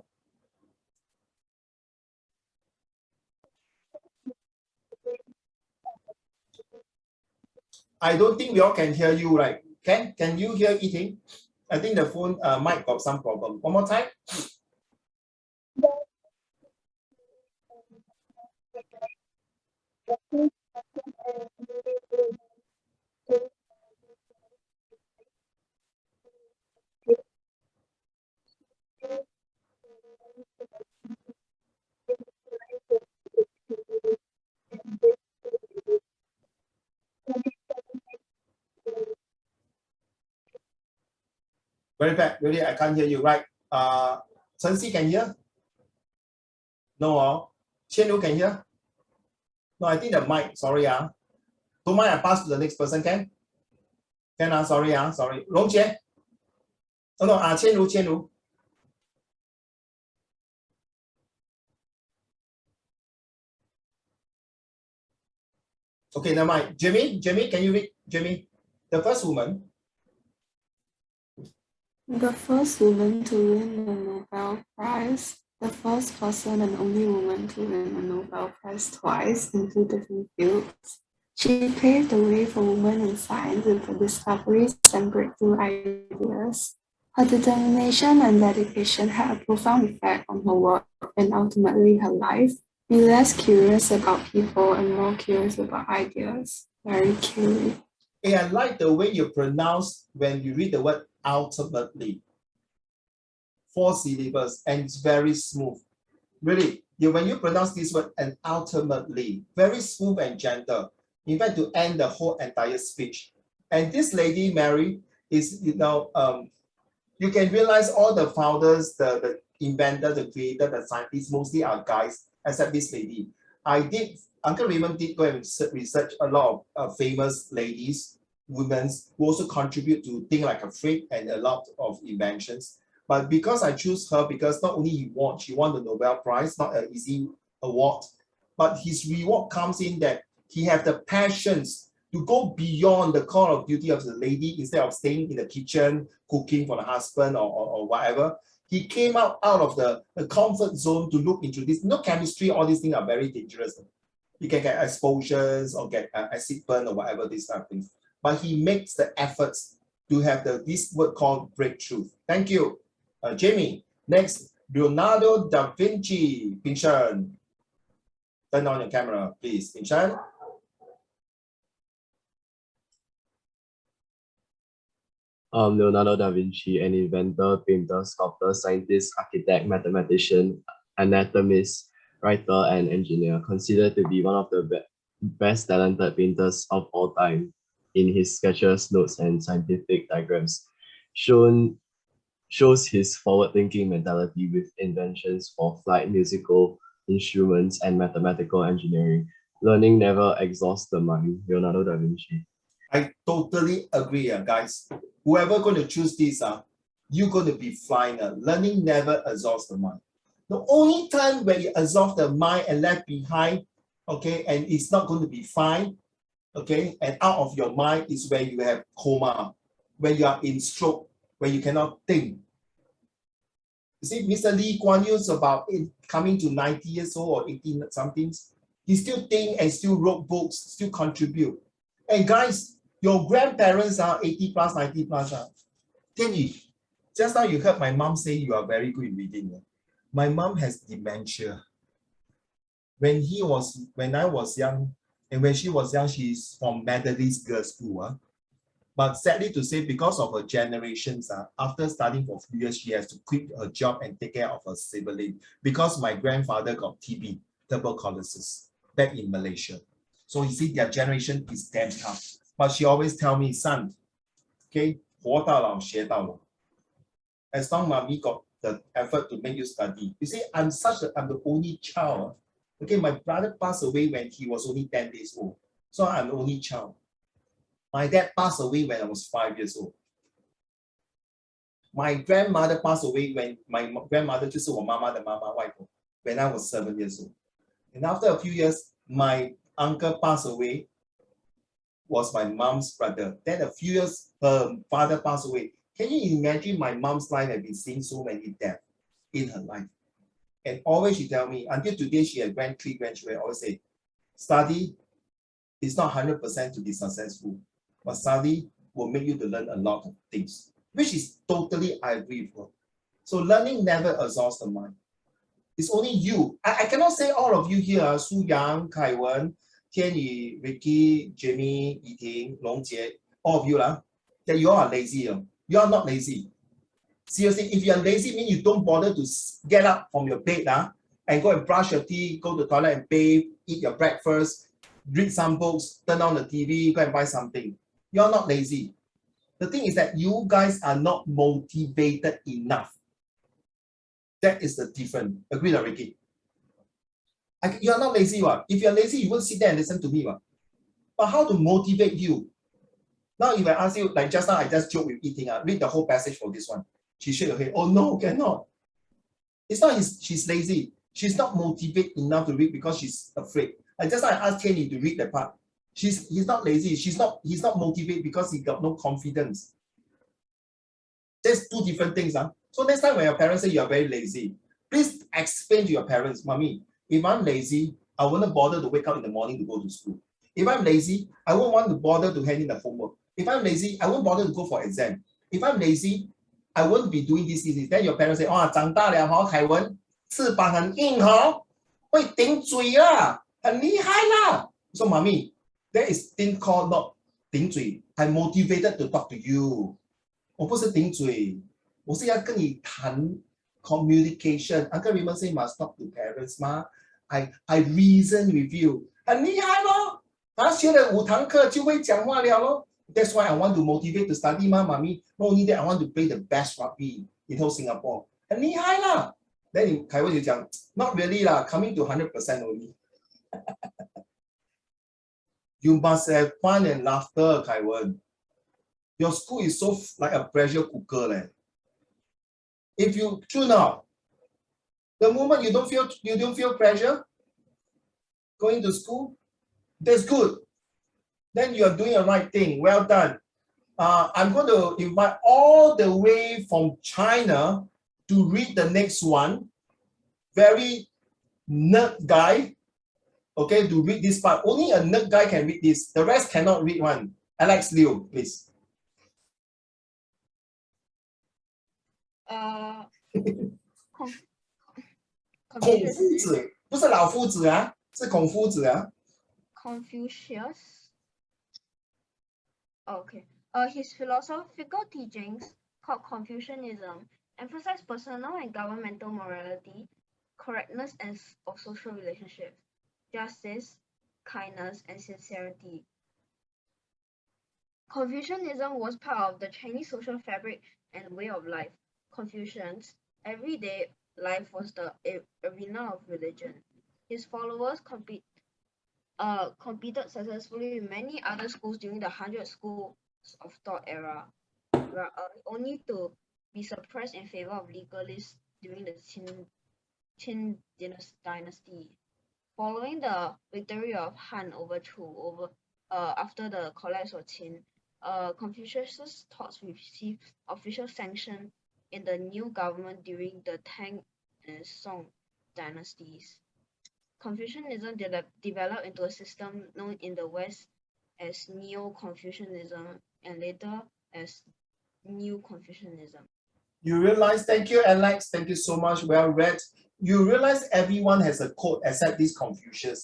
I don't think we all can hear you, right? Can you hear eating? I think the phone might got some problem. One more time. Very bad. Really, I can't hear you. Right. Chen Si can hear? No. Qian Liu can hear? No, I think the mic. Sorry. Don't mind, I pass to the next person, can? Can, sorry. Sorry. Long Jie? Oh, no, Qian Liu. Okay, never mind. Jimmy, can you read? Jimmy, the first woman. The first woman to win the Nobel Prize, the first person and only woman to win a Nobel Prize twice in 2 different fields. She paved the way for women in science with her discoveries and breakthrough ideas. Her determination and dedication had a profound effect on her work and ultimately her life. Be less curious about people and more curious about ideas. Marie Curie. Hey, I like the way you pronounce when you read the word ultimately. 4 syllables and it's very smooth. Really, when you pronounce this word and ultimately, very smooth and gentle. In fact, to end the whole entire speech. And this lady, Mary, is, you can realize all the founders, the inventor, the creator, the scientists, mostly are guys, except this lady. Uncle Raymond did go and research a lot of famous ladies. women who also contribute to things like a freight and a lot of inventions. But because I choose her, because not only she won the Nobel Prize, not an easy award, but his reward comes in that he has the passions to go beyond the call of duty of the lady. Instead of staying in the kitchen, cooking for the husband or whatever, he came out of the comfort zone to look into this. Chemistry, all these things are very dangerous. You can get exposures or get acid burn or whatever, these type of things. But he makes the efforts to have this word called breakthrough. Thank you. Jamie. Next, Leonardo da Vinci. Ping Shen. Turn on your camera, please. Ping Shen. Leonardo da Vinci, an inventor, painter, sculptor, scientist, architect, mathematician, anatomist, writer, and engineer, considered to be one of the best talented painters of all time. In his sketches, notes, and scientific diagrams, shows his forward-thinking mentality with inventions for flight, musical instruments, and mathematical engineering. Learning never exhausts the mind. Leonardo da Vinci. I totally agree, guys. Whoever going to choose this, you're going to be flying. Learning never exhausts the mind. The only time where you exhaust the mind and left behind, okay, and it's not going to be fine, okay, and out of your mind is where you have coma, where you are in stroke, where you cannot think. You see, Mr. Lee Kuan Yew is about coming to 90 years old or 18 something. He still think and still wrote books, still contribute. And guys, your grandparents are 80 plus, 90 plus. Tianyi, just now you heard my mom say you are very good in reading. My mom has dementia. When I was young, and when she was young, she's from Methodist Girls' School. But sadly to say, because of her generations, after studying for a few years, she has to quit her job and take care of her sibling because my grandfather got TB, tuberculosis, back in Malaysia. So you see, their generation is damn tough. But she always tell me, son, okay, 活到老学到老. As long as mommy got the effort to make you study. You see, I'm the only child. Okay, my brother passed away when he was only 10 days old. So I'm the only child. My dad passed away when I was 5 years old. My grandmother passed away when my grandmother, 就是我妈妈的妈妈外婆, when I was 7 years old. And after a few years, my uncle passed away, was my mom's brother. Then a few years, her father passed away. Can you imagine my mom's life had been seeing so many deaths in her life? And always she tell me, until today she had 3 grandchildren, I always say, study is not 100% to be successful, but study will make you to learn a lot of things, which is totally, I agree with her. So learning never exhausts the mind. It's only you. I cannot say all of you here, Su Yang, Kai Wen, Tianyi, Ricky, Jamie, Yiting, Long Jie, all of you, that you all are lazy. You are not lazy. Seriously, if you are lazy, means you don't bother to get up from your bed and go and brush your teeth, go to the toilet and bathe, eat your breakfast, read some books, turn on the TV, go and buy something. You are not lazy. The thing is that you guys are not motivated enough. That is the difference. Agree, Ricky? You are not lazy. If you are lazy, you won't sit there and listen to me. But how to motivate you? Now, if I ask you, like just now, I just joked with eating, read the whole passage for this one. She shake her head. Oh no, cannot. It's not she's lazy. She's not motivated enough to read because she's afraid. I just asked Kenny to read that part. He's not lazy. He's not motivated because he got no confidence. There's 2 different things. So next time when your parents say you are very lazy, please explain to your parents, Mommy, if I'm lazy, I won't bother to wake up in the morning to go to school. If I'm lazy, I won't want to bother to hand in the homework. If I'm lazy, I won't bother to go for exam. If I'm lazy, I won't be doing this. Then your parents say, 长大了凯文翅膀很硬会顶嘴啦，很厉害啦。So mommy, there is thing called not 顶嘴. I'm motivated to talk to you. 我不是顶嘴，我是要跟你谈 communication. Uncle Raymond say must talk to parents 吗？ I reason with you. 很厉害咯，学了5堂课就会讲话了咯。That's why I want to motivate to study, mommy. Not only that, I want to play the best rugby in whole Singapore. 很厉害啦。Then 凯文就讲 not really lah, coming to 100% only. You must have fun and laughter, 凯文. Your school is so like a pressure cooker. If you tune out, the moment you don't feel pressure going to school, that's good. Then you are doing the right thing. Well done. I'm going to invite all the way from China to read the next one. Very nerd guy, okay, to read this part. Only a nerd guy can read this. The rest cannot read one. Alex Liu, please. 孔夫子不是老夫子啊，是孔夫子啊。Confucius. Okay. His philosophical teachings, called Confucianism, emphasize personal and governmental morality, correctness and of social relationships, justice, kindness, and sincerity. Confucianism was part of the Chinese social fabric and way of life. Confucians' everyday life was the arena of religion. His followers competed successfully with many other schools during the 100 Schools of Thought era, only to be suppressed in favor of legalists during the Qin dynasty. Following the victory of Han over Chu after the collapse of Qin, Confucius' thoughts received official sanction in the new government during the Tang and Song dynasties. Confucianism developed into a system known in the West as Neo-Confucianism and later as New Confucianism. You realize, thank you, Alex. Thank you so much. Well read. You realize everyone has a code except this Confucius.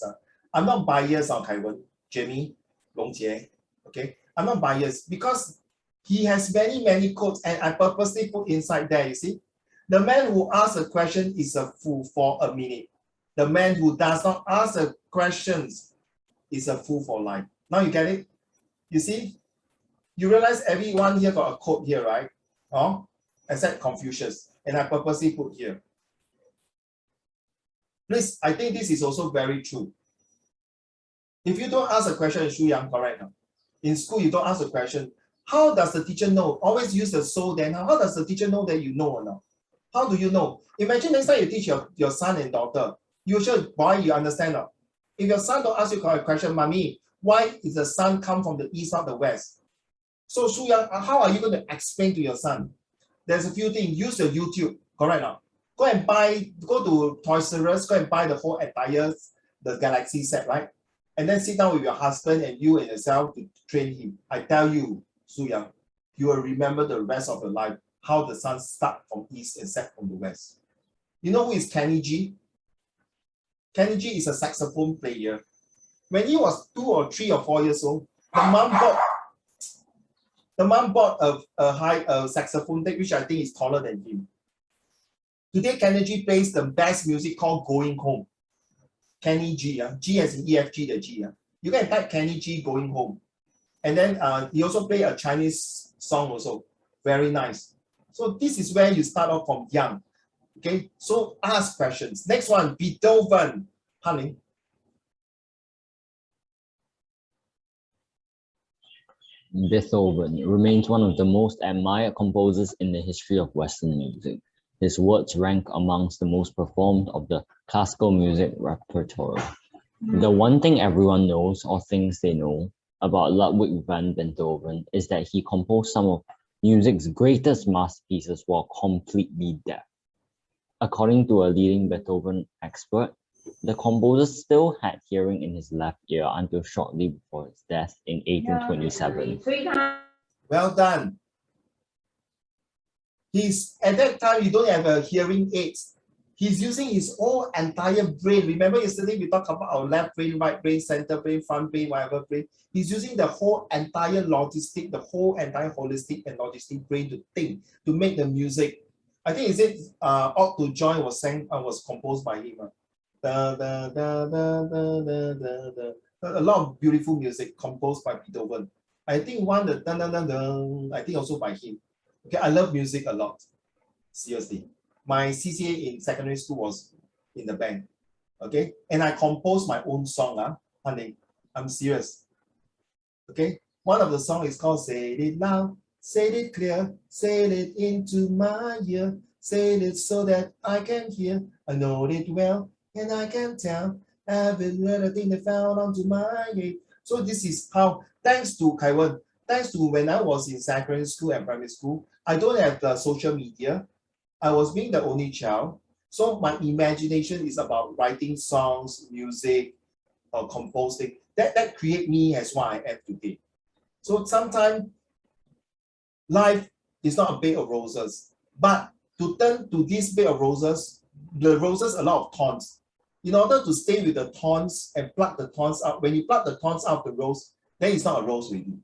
I'm not biased on Kaiwen, Jamie, Long Jie. Okay, I'm not biased because he has many codes and I purposely put inside there. You see, the man who asks a question is a fool for a minute. The man who does not ask the questions is a fool for life. Now you get it? You see? You realize everyone here got a code here, right? Oh, except Confucius. And I purposely put here. Please, I think this is also very true. If you don't ask a question in Shu Yang, correct now? In school, you don't ask a question. How does the teacher know? Always use the so then. How does the teacher know that you know or not? How do you know? Imagine next time you teach your son and daughter. You should, boy, you understand now. If your son don't ask you a question, mommy, why is the sun come from the east or the west? So Shu Yang, how are you going to explain to your son? There's a few things. Use your YouTube, correct now? Go to Toys R Us, go and buy the whole entire the Galaxy set, right? And then sit down with your husband and you and yourself to train him. I tell you, Shu Yang, you will remember the rest of your life how the sun starts from east and set from the west. You know who is Kenny G? Kenny G is a saxophone player. When he was 2 or 3 or 4 years old, the mom bought a high saxophone deck, which I think is taller than him. Today, Kenny G plays the best music called Going Home. Kenny G, G as in EFG, the G. You can type Kenny G Going Home. And then he also played a Chinese song also. Very nice. So this is where you start off from young. Okay, so ask questions. Next one, Beethoven. Honey. Beethoven remains one of the most admired composers in the history of Western music. His works rank amongst the most performed of the classical music repertoire. The one thing everyone knows or thinks they know about Ludwig van Beethoven is that he composed some of music's greatest masterpieces while completely deaf. According to a leading Beethoven expert, the composer still had hearing in his left ear until shortly before his death in 1827. Well done. At that time, you don't have a hearing aids. He's using his whole entire brain. Remember yesterday we talked about our left brain, right brain, center brain, front brain, whatever brain. He's using the whole entire logistic, the whole entire holistic and logistic brain to think, to make the music. I think is it Ought to Join was composed by him. A lot of beautiful music composed by Beethoven. I think one I think also by him. Okay, I love music a lot. Seriously. My CCA in secondary school was in the band. Okay, and I composed my own song, honey. I'm serious. Okay, one of the songs is called Say It Loud, Say it clear, say it into my ear, say it so that I can hear. I know it well, and I can tell. Every little thing they found onto my ear. So this is how, thanks to Kaiwan, thanks to when I was in secondary school and primary school, I don't have the social media. I was being the only child. So my imagination is about writing songs, music, or composing. That create me as what I am today. So sometimes life is not a bed of roses, but to turn to this bed of roses, the roses a lot of thorns. In order to stay with the thorns and pluck the thorns out, when you pluck the thorns out of the rose, then it's not a rose really.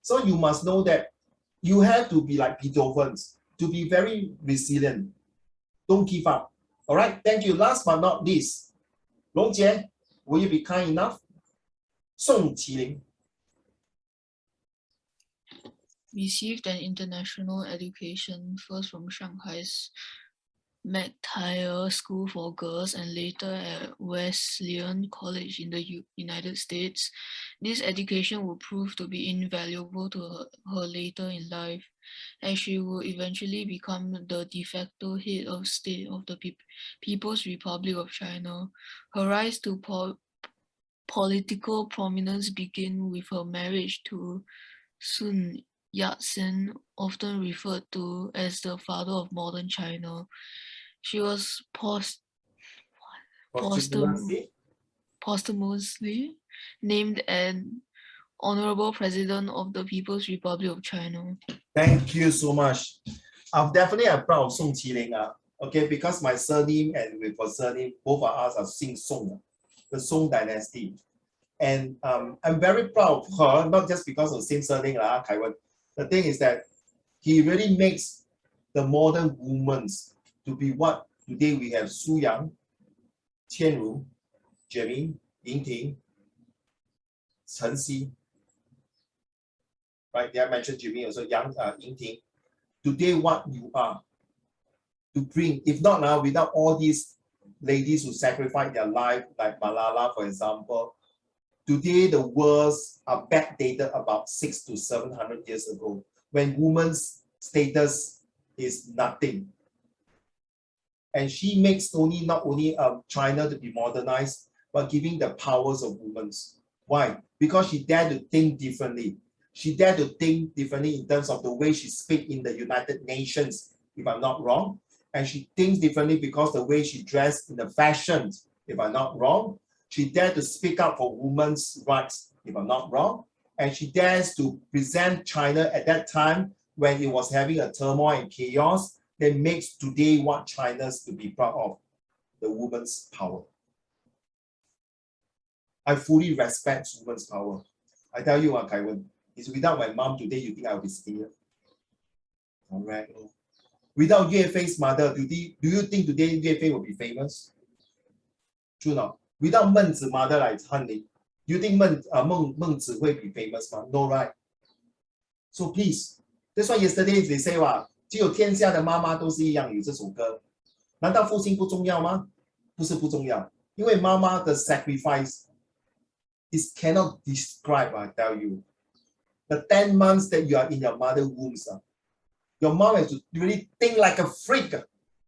So you must know that you have to be like Beethoven's, to be very resilient. Don't give up. All right, thank you. Last but not least, Long Jie, will you be kind enough? Song Qilin. Received an international education first from Shanghai's McTire School for Girls and later at Wesleyan College in the United States. This education would prove to be invaluable to her later in life, as she would eventually become the de facto head of state of the People's Republic of China. Her rise to political prominence began with her marriage to Sun Yat-sen, often referred to as the father of modern China. She was posthumously named an honorable president of the People's Republic of China. Thank you so much. I'm definitely proud of Song Qilin. Okay, because my surname and with her surname, both of us are Sing Song, the Song dynasty. And I'm very proud of her, not just because of the same surname, Kaiwan. The thing is that he really makes the modern women to be what today we have Su Yang, Qianru, Jimmy, Ying Ting, Chen Xi. Right, they mentioned Jimmy also, Yang, Ying Ting. Today, what you are to bring, if not now, without all these ladies who sacrifice their life, like Malala, for example, today the worlds are backdated about 600 to 700 years ago, when women's status is nothing. And she makes not only China to be modernized, but giving the powers of women. Why? Because she dared to think differently. She dared to think differently in terms of the way she speaks in the United Nations, if I'm not wrong. And she thinks differently because the way she dressed in the fashions, if I'm not wrong. She dared to speak up for women's rights, if I'm not wrong. And she dares to present China at that time when it was having a turmoil and chaos that makes today what China's to be proud of, the women's power. I fully respect women's power. I tell you, Kaiwan, it's without my mom today, you think I would be sitting here? All right. Without Yue Fei's mother, do you think today Yue Fei will be famous? True not? Without Meng Zi's mother like Honey, do you think Meng Zi will be famous? No, right? So please, that's why yesterday they say 只有天下的妈妈都是一样有这首歌。难道父亲不重要吗？不是不重要，因为妈妈的 sacrifice is cannot describe. I tell you, the 10 months that you are in your mother's womb, your mom has to really think like a freak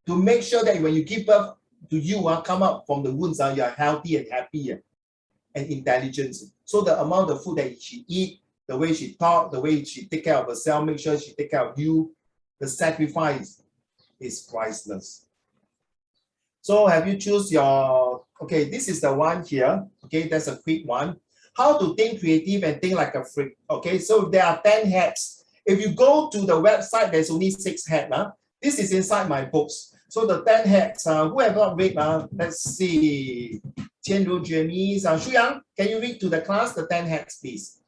to make sure that when you give birth to you, come up from the wounds, you are healthy and happy and intelligent. So the amount of food that she eat, the way she talk, the way she take care of herself, make sure she take care of you, the sacrifice is priceless. So have you choose your, okay, this is the one here. Okay, that's a quick one. How to think creative and think like a freak. Okay, so there are 10 hats. If you go to the website, there's only 6 hats. This is inside my books. So the 10 hats, who have not read? Let's see. Qianru, Jamie, Shu Yang, can you read to the class the 10 hats, please?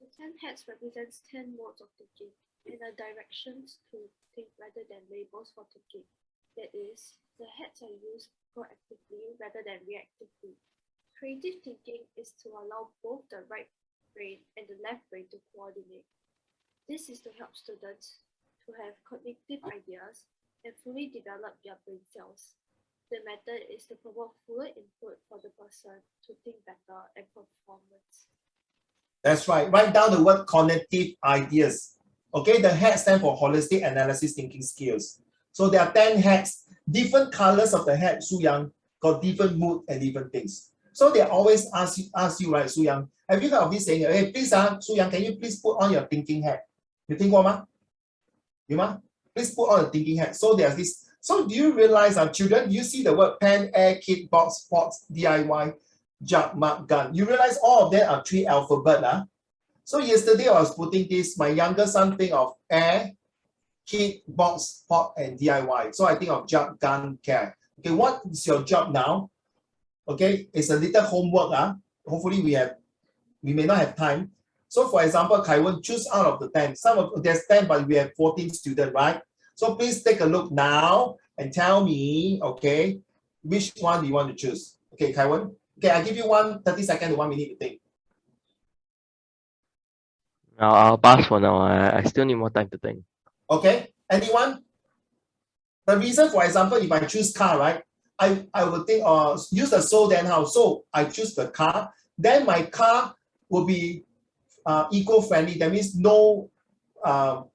The 10 hats represents 10 modes of thinking and are directions to think rather than labels for thinking. That is, the hats are used proactively rather than reactively. Creative thinking is to allow both the right brain and the left brain to coordinate. This is to help students to have cognitive ideas and fully develop their brain cells. The method is to promote fuller input for the person to think better and performance. That's right. Write down the word cognitive ideas. Okay, the HAT stands for holistic analysis thinking skills. So there are 10 HATs, different colors of the HAT, Su Yang, got different mood and different things. So they always ask you, right, Su Yang, have you heard of this saying, hey, please, Su Yang, can you please put on your thinking hat? You think what, ma? You ma? Please put on a thinking hat. So there's this. So do you realize, children, you see the word pen, air, kit, box, pots, DIY, jug, mug, gun. You realize all of them are 3 alphabet. So yesterday I was putting this, my younger son think of air, kit, box, pot, and DIY. So I think of jug, gun, care. Okay, what is your job now? Okay, it's a little homework. Hopefully we may not have time. So for example, Kaiwen, choose out of the 10. There's 10, but we have 14 students, right? So please take a look now and tell me, okay, which one do you want to choose? Okay, Kaiwen. Okay, I give you 30 seconds to 1 minute to think. I'll pass for now. I still need more time to think. Okay, anyone? The reason, for example, if I choose car, right? I would think, use the so then how. So I choose the car. Then my car will be eco-friendly. That means no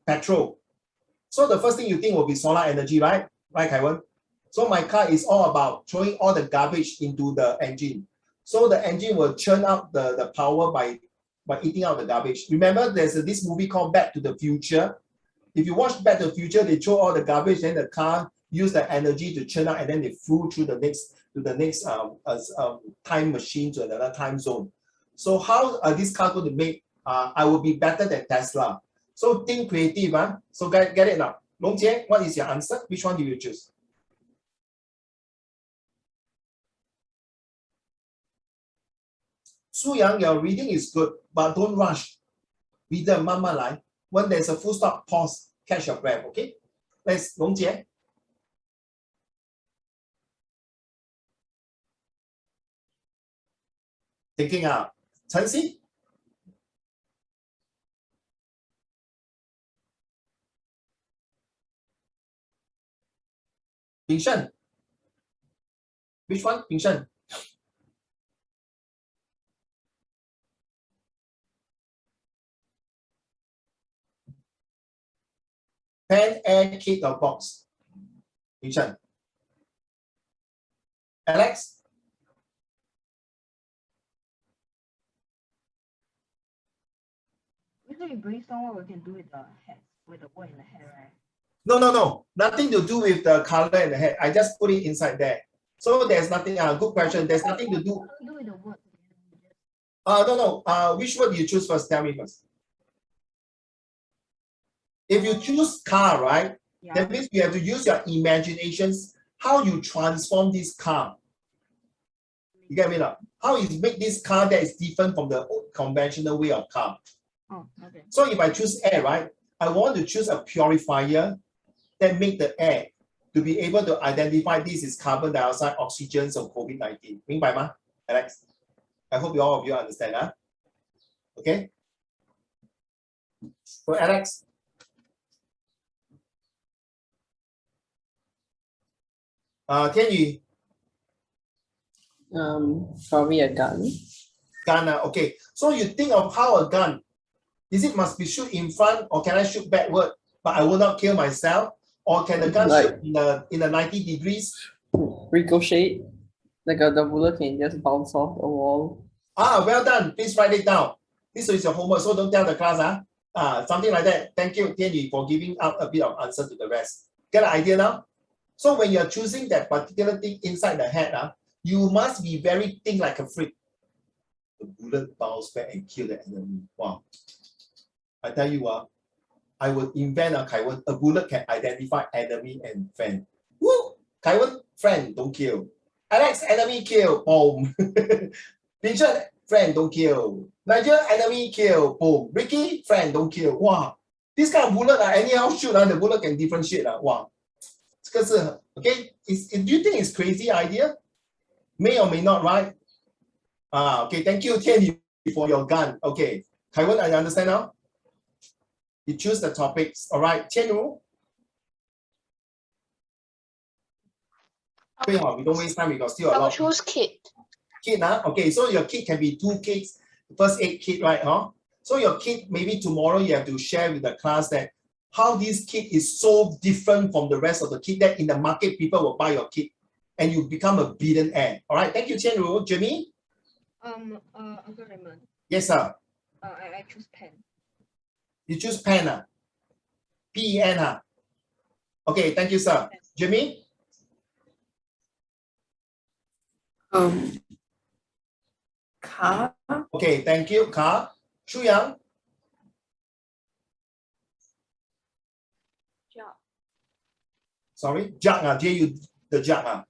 petrol. So the first thing you think will be solar energy, right? Right, Kaiwen? So my car is all about throwing all the garbage into the engine. So the engine will churn out the power by eating out the garbage. Remember, there's this movie called Back to the Future. If you watch Back to the Future, they throw all the garbage, then the car use the energy to churn out, and then they flew through the next time machine to another time zone. So how are this car going to make? I will be better than Tesla. So think creative, So get it now. Long Jie, what is your answer? Which one do you choose? Su Yang, your reading is good, but don't rush. Read the mama line. When there's a full stop, pause, catch your breath, okay? Let's Long Jie. Thinking out. Chen Xi? Bing Shen? Which one? Bing Shen? Pen, air, kit, or box? Bing Shen? Alex? Usually brainstorm what we can do with the head, with the word in the head, right? No. Nothing to do with the color and the head. I just put it inside there. So there's nothing, good question. There's nothing to do. What do we do with the word? No. Which word do you choose first? Tell me first. If you choose car, right? Yeah. That means you have to use your imaginations, how you transform this car. You get me now? How you make this car that is different from the conventional way of car. Oh, okay. So if I choose air, right? I want to choose a purifier that make the air to be able to identify this is carbon dioxide, oxygen, or COVID-19. 明白吗, Alex? I hope all of you understand, Okay? So Alex. Tianyu. Probably a gun. Gun, okay. So you think of how a gun, is it must be shoot in front, or can I shoot backward, but I will not kill myself? Or can the gun shoot in the 90 degrees? Ricochet. Like the bullet can just bounce off the wall. Well done. Please write it down. This is your homework, so don't tell the class. Something like that. Thank you, Tianyu, for giving out a bit of answer to the rest. Get an idea now? So when you're choosing that particular thing inside the head, you must be very think like a freak. The bullet bounce back and kill the enemy. Wow. I tell you what, I would invent a bullet can identify enemy and friend. Woo! Kaiwen, friend, don't kill. Alex, enemy kill, boom. Vincent, friend, don't kill. Nigel, enemy kill, boom. Ricky, friend, don't kill. Wow. This kind of bullet, anyhow shoot, the bullet can differentiate. Wow. Okay, do you think it's crazy idea? May or may not, right? Okay, thank you, Tianyu, for your gun. Okay, Kaiwen, I understand now? You choose the topics, all right? Tianyu? We don't waste time, we got still a lot. I will choose kit. Kit, okay, so your kit can be 2 kits, first aid kit, right? So your kid, maybe tomorrow you have to share with the class that how this kid is so different from the rest of the kid that in the market people will buy your kid and you become a billionaire. All right, thank you, Chen Ru. Jimmy? Uncle Raymond, Yes, sir. I choose pen. You choose pen, P-E-N, Okay, thank you, sir. Jimmy? Car. Okay, thank you, car. Shu Yang? Jug. Sorry, jug, J-U, the jug.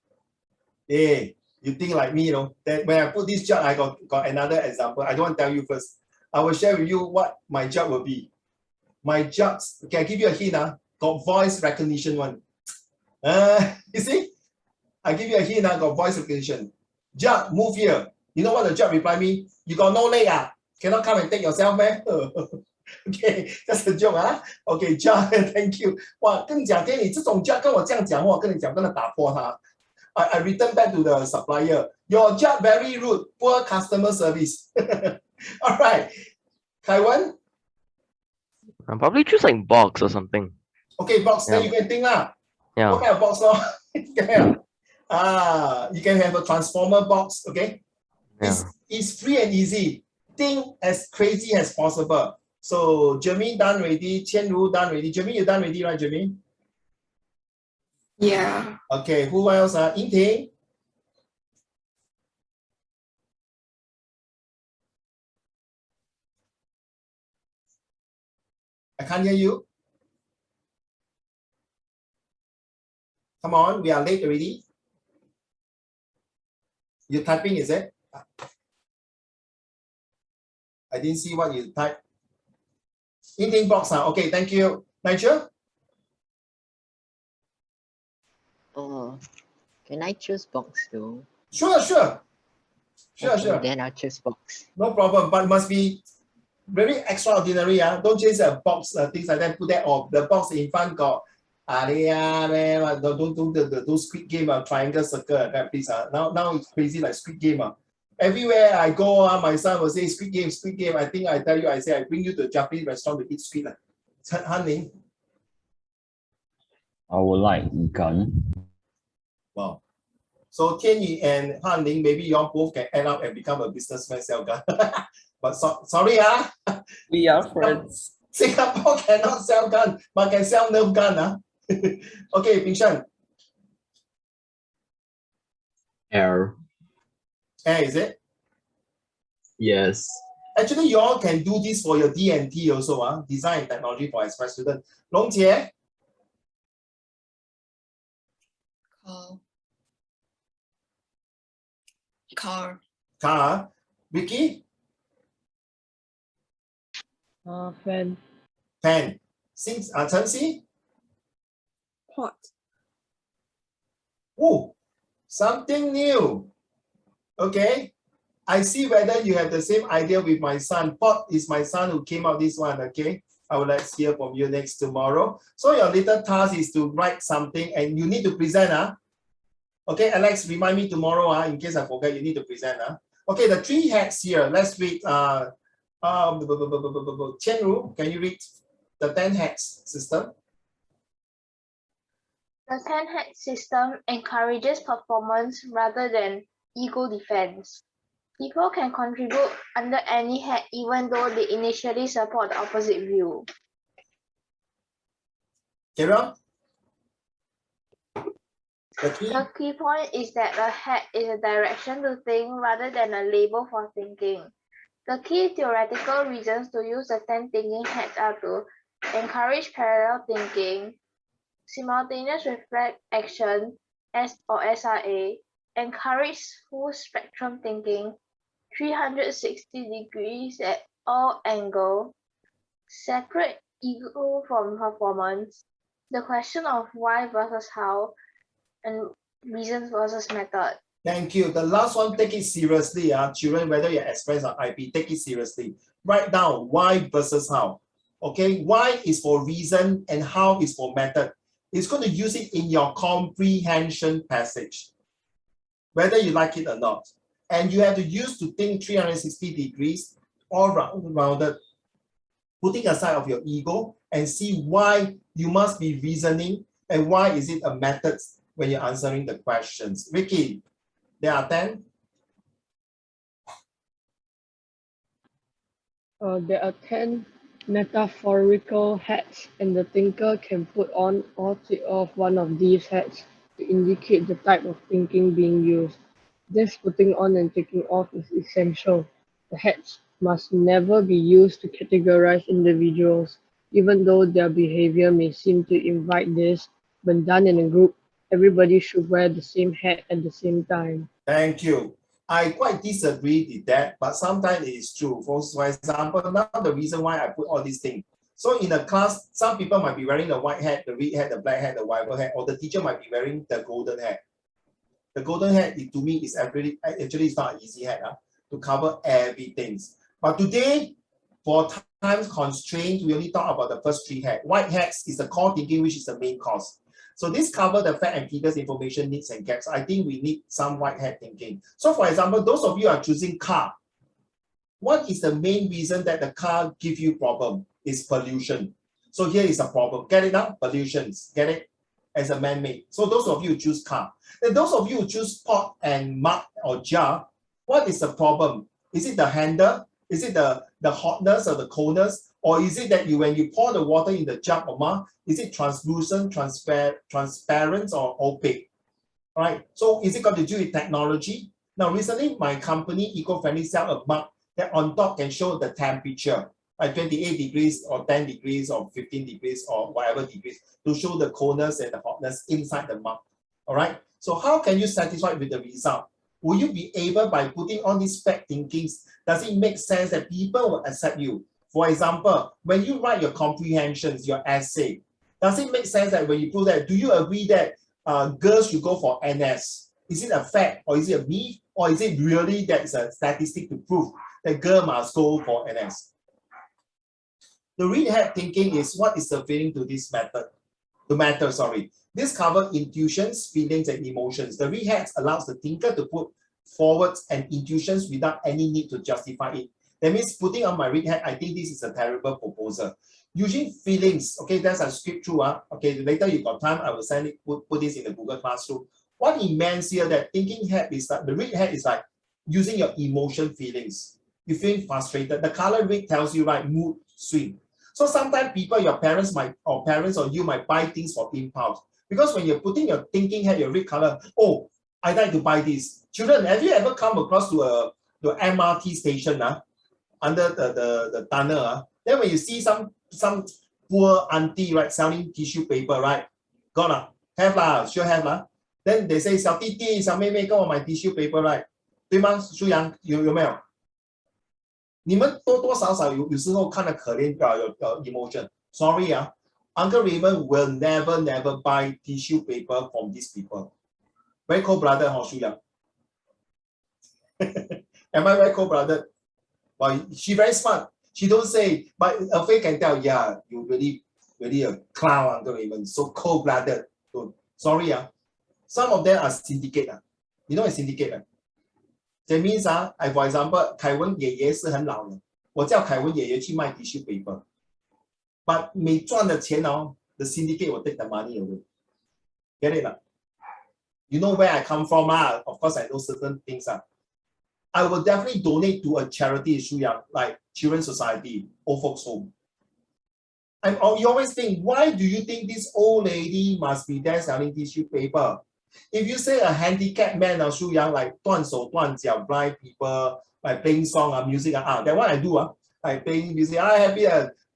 Hey, you think like me, you know, that when I put this jug, I got another example. I don't want to tell you first. I will share with you what my jug will be. My jugs, okay, I give you a hint, got voice recognition one. You see? I give you a hint, got voice recognition. Jug, move here. You know what the jug reply me? You got no leg, cannot come and take yourself, man. Okay, that's the joke, Okay, jug, thank you. 哇，跟你讲，天，你这种 jug 跟我这样讲话，跟你讲，真的打破他。I return back to the supplier. Your jug very rude, poor customer service. All right, Kaiwan. I'll probably choose like box or something. Okay, box. Yeah. Then you can think lah. Yeah. What kind of box, no? Yeah. You can have a transformer box. Okay. Yeah. It's free and easy. Think as crazy as possible. So Jeremy done ready. Chen Ru done ready. Jeremy, you done ready, right, Jeremy? Yeah. Okay. Who else? Ying Ting. I can't hear you. Come on, we are late already. You typing, is it? I didn't see what you typed. Eating box, okay, thank you. Nigel? Oh, can I choose box though? Sure. Sure. Then I'll choose box. No problem, but it must be very extraordinary. Don't change a box, things like that, put that off. The box in front got don't do the Squid Game, triangle circle, please. Now it's crazy like Squid Game. Everywhere I go, my son will say Squid Game, Squid Game. I think I tell you, I say I bring you to a Japanese restaurant to eat squid. Han Ning. I would like gun. Wow. So Tianyi and Han Ning, maybe you all both can end up and become a businessman, sell gun. But sorry, We are friends. Singapore cannot sell gun, but can sell Nerf gun. Okay, Ping Shan. Air. Air, is it? Yes. Actually, you all can do this for your D&T also, design and technology for express student. Long Jie. Car. Car. Vicky. Fan. Fan. Since Chen Si. Pot. Oh, something new. Okay. I see whether you have the same idea with my son. Pot is my son who came out this one, okay? I would like to hear from you next tomorrow. So your little task is to write something and you need to present. Okay, Alex, remind me tomorrow, in case I forget, you need to present. Okay, the 3 hacks here. Let's read. Chen Ru, can you read the 10 hacks system? The 10 hack system encourages performance rather than ego defense. People can contribute under any hack even though they initially support the opposite view. Carry on. The key point is that a hack is a direction to think rather than a label for thinking. The key theoretical reasons to use the 10 thinking hacks are to encourage parallel thinking, simultaneous reflex action, or SRA, encourage full spectrum thinking, 360 degrees at all angles, separate ego from performance, the question of why versus how, and reasons versus method. Thank you. The last one, take it seriously. Children, whether you're express or IP, take it seriously. Write down why versus how. Okay, why is for reason and how is for method. It's going to use it in your comprehension passage, whether you like it or not. And you have to use to think 360 degrees all rounded. putting aside of your ego and see why you must be reasoning and why is it a method when you're answering the questions. Ricky, there are 10. There are 10 metaphorical hats, and the thinker can put on or take off one of these hats to indicate the type of thinking being used. This putting on and taking off is essential. The hats must never be used to categorize individuals, even though their behavior may seem to invite this. When done in a group, everybody should wear the same hat at the same time. Thank you. I quite disagree with that, but sometimes it is true. For example, now the reason why I put all these things. So in a class, some people might be wearing the white hat, the red hat, the black hat, the white hat, or the teacher might be wearing the golden hat. The golden hat, to me, is actually it's not an easy hat to cover everything. But today, for time constraint, we only talk about the first 3 hats. White hats is the core thinking, which is the main cause. So this covers the fact and figures, information, needs, and gaps. I think we need some white hat thinking. So for example, those of you are choosing car. What is the main reason that the car gives you problem? Is pollution. So here is a problem. Get it now? Pollutions. Get it? As a man-made. So those of you who choose car. Then those of you who choose pot and mug or jar, what is the problem? Is it the handle? Is it the hotness or the coldness? Or is it that when you pour the water in the jug or mug, is it translucent, transparent, or opaque? All right. So is it got to do with technology? Now, recently, my company, Eco-Friendly, sell a mug that on top can show the temperature, like 28 degrees or 10 degrees or 15 degrees or whatever degrees, to show the coldness and the hotness inside the mug. All right. So how can you satisfy with the result? Will you be able, by putting on these fact thinkings, does it make sense that people will accept you? For example, when you write your comprehensions, your essay, does it make sense that when you put that, do you agree that girls should go for NS? Is it a fact or is it a myth? Or is it really that's a statistic to prove that girl must go for NS? The red hat thinking is what is the feeling to this method? The matter, sorry. This covers intuitions, feelings, and emotions. The red hat allows the thinker to put forward and intuitions without any need to justify it. That means putting on my red hat, I think this is a terrible proposal. Using feelings, okay, that's a script through. Okay, later you got time, I will send it, put this in the Google Classroom. What it means here that thinking hat is that the red hat is like using your emotion feelings. You feel frustrated. The color red tells you, right, mood swing. So sometimes people, your parents or you might buy things for impulse. Because when you're putting your thinking hat, your red color, oh, I like to buy this. Children, have you ever come across to the MRT station under the tunnel? Then when you see some poor auntie, right, selling tissue paper, right? Got have lah, sure have lah. Then they say 小弟弟、小妹妹跟我买 tissue paper, right? 对吗？舒阳有没有？你们多多少少有时候看了可怜有 emotion. Sorry Uncle Raymond will never buy tissue paper from these people. Very cold blooded, Shu Yang. Am I very cold blooded? Well, she very smart. She don't say, but a face can tell, yeah, you really a clown, Uncle Raymond. So cold blooded. So, sorry Some of them are syndicate. You know what syndicate? That means for example, 凯文爷爷是很老了，我叫凯文爷爷去卖 tissue paper， but 每赚的钱the syndicate will take the money away. Get it? You know where I come from Of course, I know certain things I will definitely donate to a charity, Shu Yang, like Children's Society, Old Folks Home. And you always think, why do you think this old lady must be there selling tissue paper? If you say a handicapped man or Shu Yang, like 断手断脚 blind people, like playing song music that one I do like playing music, I happy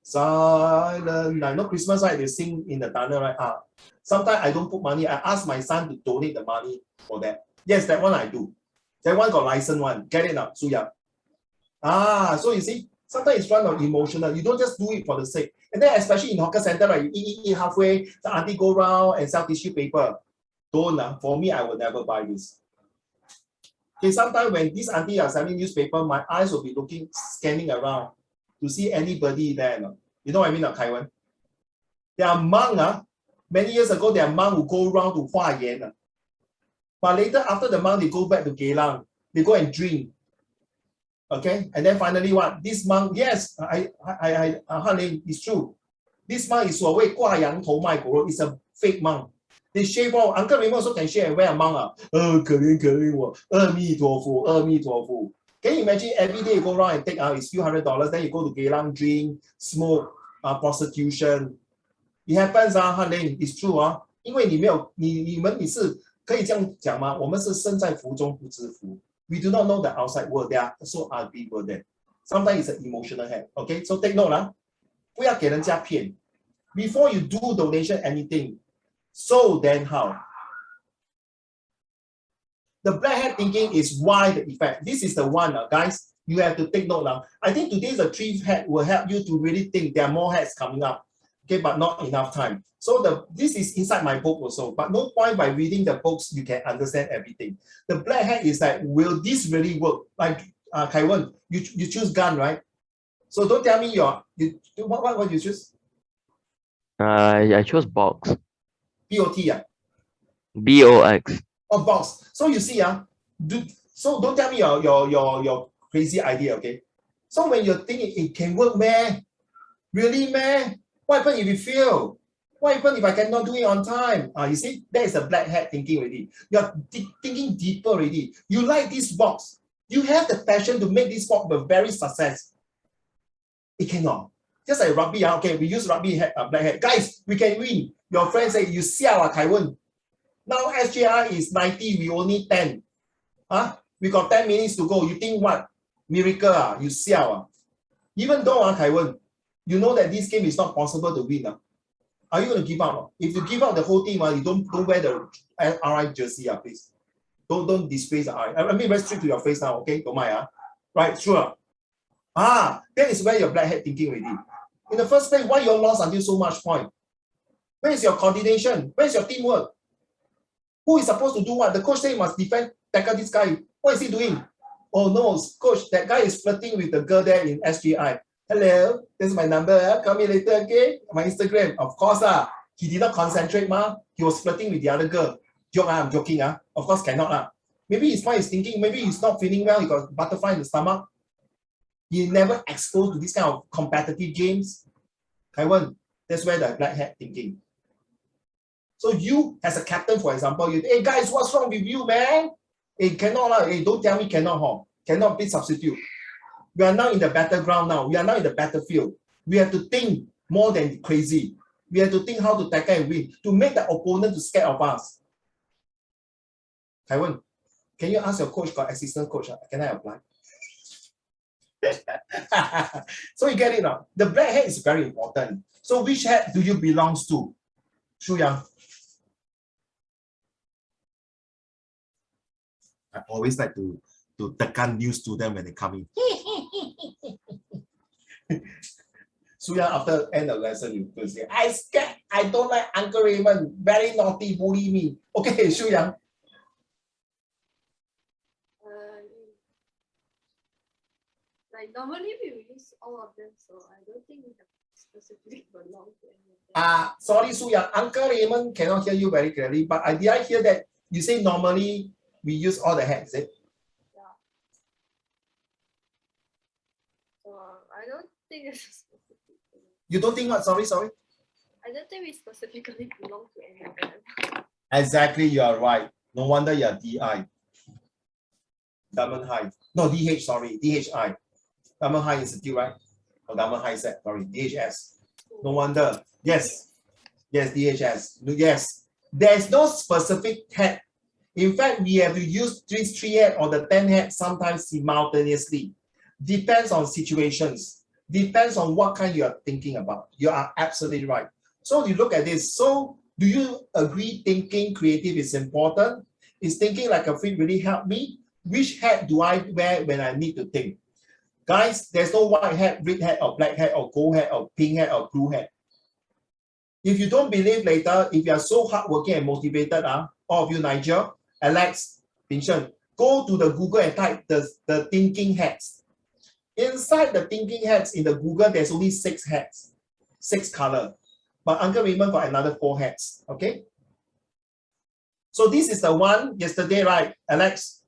silent. Like no Christmas, right? They sing in the tunnel, right? Sometimes I don't put money. I ask my son to donate the money for that. Yes, that one I do. That one got license one. Get it now, Shu Yang. So you see, sometimes it's run on emotional. You don't just do it for the sake. And then especially in hawker center, right? You eat halfway, the auntie go round and sell tissue paper. Don't for me, I will never buy this. Okay, sometimes when these auntie are selling newspaper, my eyes will be looking, scanning around to see anybody there. You know what I mean, Kai Wen? There are monks, many years ago, there are monks who go around to Hua Yan. But later, after the monk, they go back to Geylang. They go and drink. Okay, and then finally what? This monk, yes, honey, it's true. This monk is 所谓挂羊头卖狗肉, it's a fake monk. They shave off. Uncle Raymond also can shave and wear a monk. 可怜我，阿弥陀佛，阿弥陀佛. Can you imagine every day you go around and take out a few $100, then you go to Geylang, drink, smoke, prostitution. It happens, honey, it's true, 因为你是可以这样讲吗？我们是身在福中不知福。We do not know the outside world. There are so ugly people there. Sometimes it's an emotional hate. Okay, so take note, 不要给人家骗。Before you do donation anything, so then how? The black hat thinking is why the effect. This is the one, guys. You have to take note now. I think today's the 3 hat will help you to really think there are more hats coming up. Okay, but not enough time. So this is inside my book also, but no point by reading the books you can understand everything. The black hat is like, will this really work? Like Kai Wen, you choose gun, right? So don't tell me what you choose? I chose box. BOT, BOX. Oh, box. So you see, so don't tell me your crazy idea, okay? So when you're thinking it can work, man, really, man? What happens if you fail? What happens if I cannot do it on time? You see, that is a black hat thinking already. You're thinking deeper already. You like this box. You have the passion to make this box a very success. It cannot. Just like rugby, okay, we use rugby hat, black hat. Guys, we can win. Your friends say, you siao, Kai Wen. Now SJI is 90, we only 10. We got 10 minutes to go. You think what? Miracle, you siao. Even though, Kai Wen, you know that this game is not possible to win. Are you going to give up? If you give up the whole team, you don't wear the RI jersey, please. Don't disgrace the RI. I mean, very strict to your face now, okay? Don't mind, right? Sure. That is where your black hat thinking already. In the first place, why you lost until so much point? Where is your coordination? Where is your teamwork? Who is supposed to do what? The coach say must defend, tackle this guy. What is he doing? Oh no, coach, that guy is flirting with the girl there in SGI. Hello, this is my number. Call me later, okay? My Instagram. Of course, he did not concentrate, He was flirting with the other girl. Joke, I'm joking, Of course, cannot, Maybe his mind is thinking, maybe he's not feeling well, he got butterfly in the stomach. He never exposed to this kind of competitive games. Kai Wen, that's where the black hat thinking. So you, as a captain, for example, hey guys, what's wrong with you, man? Hey, cannot, hey, don't tell me cannot, cannot be substitute. We are now in the battleground now. We are now in the battlefield. We have to think more than crazy. We have to think how to tackle and win, to make the opponent to scared of us. Kai Wen, can you ask your coach, got assistant coach, can I apply? So you get it now. The black hat is very important. So which hat do you belong to? Shu Yang. I always like to tekan new student when they come in. Shu Yang, after end of lesson, you will say, I scared, I don't like Uncle Raymond, very naughty, bully me. Okay, Shu Yang. Like normally we use all of them, so I don't think we have specifically belong to any of them. Sorry, Su Yang. Uncle Raymond cannot hear you very clearly, but did I hear that you say normally we use all the hats, is it? Yeah. So I don't think it's specific. You don't think what? Sorry. I don't think we specifically belong to any of them. Exactly, you are right. No wonder you're DI. Diamond High. No, DH, sorry. DHI. Diamond High Institute, right? Or Diamond High Set, sorry. DHS. No wonder. Yes. Yes, DHS. Yes. There's no specific hat. In fact, we have to use these 3 hat or the 10 hat sometimes simultaneously. Depends on situations. Depends on what kind you are thinking about. You are absolutely right. So you look at this. So do you agree thinking creative is important? Is thinking like a freak really help me? Which hat do I wear when I need to think? Guys, there's no white hat, red hat, or black hat, or gold hat, or pink hat, or blue hat. If you don't believe later, if you are so hardworking and motivated, all of you, Nigel, Alex, Vincent, go to the Google and type the thinking hats. Inside the thinking hats in the Google, there's only 6 hats, 6 color. But Uncle Raymond got another 4 hats, okay? So this is the one yesterday, right, Alex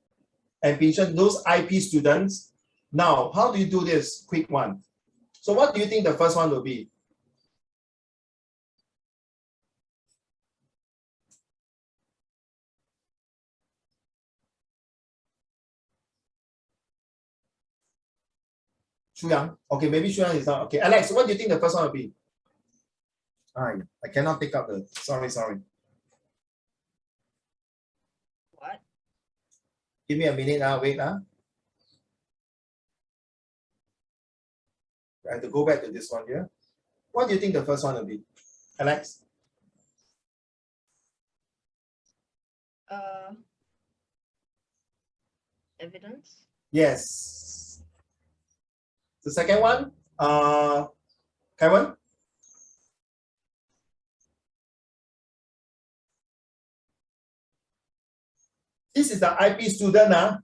and Vincent, those IP students, Now, how do you do this? Quick one. So what do you think the first one will be? Shu Yang. Okay, maybe Shu Yang is not. Okay, Alex, what do you think the first one will be? I cannot take up the, sorry. What? Give me a minute now, wait. I have to go back to this one here. What do you think the first one will be? Alex? Evidence. Yes. The second one, Kevin? This is the IP student.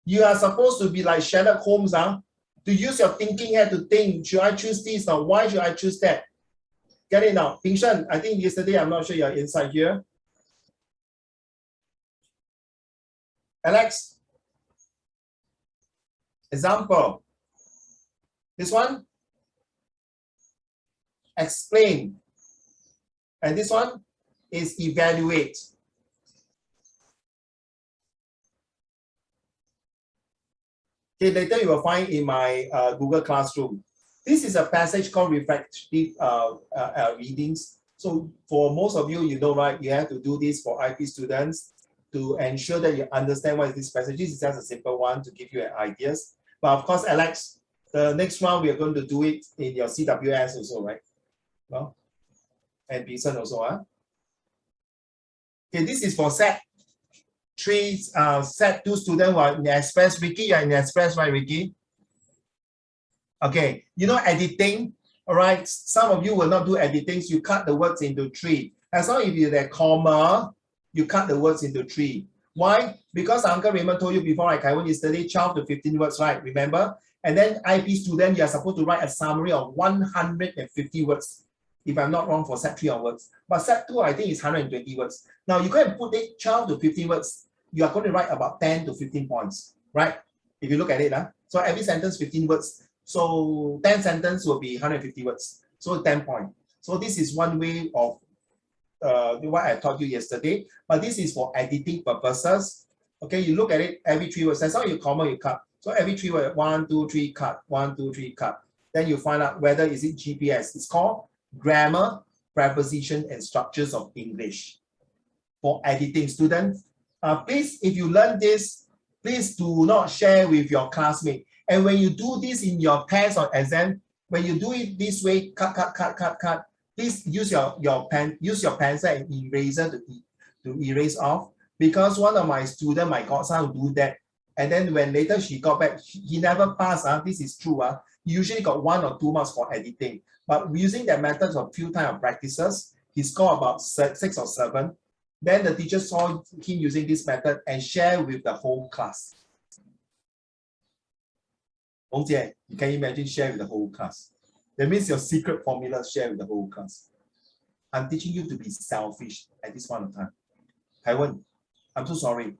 You are supposed to be like Sherlock Holmes, to use your thinking head to think, should I choose this or why should I choose that? Get it now. Ping Shen, I think yesterday, I'm not sure you're inside here. Alex? Example. This one? Explain. And this one is evaluate. Okay, later you will find in my Google Classroom. This is a passage called reflective readings. So for most of you, you know, right, you have to do this for IP students to ensure that you understand what is this passage. This is just a simple one to give you ideas. But of course, Alex, the next round, we are going to do it in your CWS also, right? No? And Pearson also, huh? Okay, this is for set 3, set 2 students who are in the Express. Ricky, you're in the Express, right, Ricky? Okay, you know editing, all right? Some of you will not do editing, so you cut the words into 3. As long as you have a comma, you cut the words into 3. Why? Because Uncle Raymond told you before, like I went yesterday, 12 to 15 words, right? Remember? And then IP student, you are supposed to write a summary of 150 words. If I'm not wrong, for set 3 onwards. But set 2, I think it's 120 words. Now you go and put it 12 to 15 words. You are going to write about 10 to 15 points, right? If you look at it, so every sentence 15 words. So 10 sentences will be 150 words. So 10 points. So this is one way of what I taught you yesterday. But this is for editing purposes. Okay, you look at it, every 3 words. That's how you comma, you cut. So every 3 words, 1, 2, 3, cut. 1, 2, 3, cut. Then you find out whether is it GPS. It's called Grammar, Preposition, and Structures of English. For editing students, please, if you learn this, please do not share with your classmates. And when you do this in your test or exam, when you do it this way, cut, please use your pencil and eraser to erase off. Because one of my students, my godson, do that. And then when later she got back, he never passed. This is true. He usually got 1 or 2 marks for editing. But using that method of few times of practices, he scored about 6 or 7. Then the teacher saw him using this method and share with the whole class. Hong Jie, you can imagine share with the whole class. That means your secret formula share with the whole class. I'm teaching you to be selfish at this point of time. Taiwan, I'm so sorry.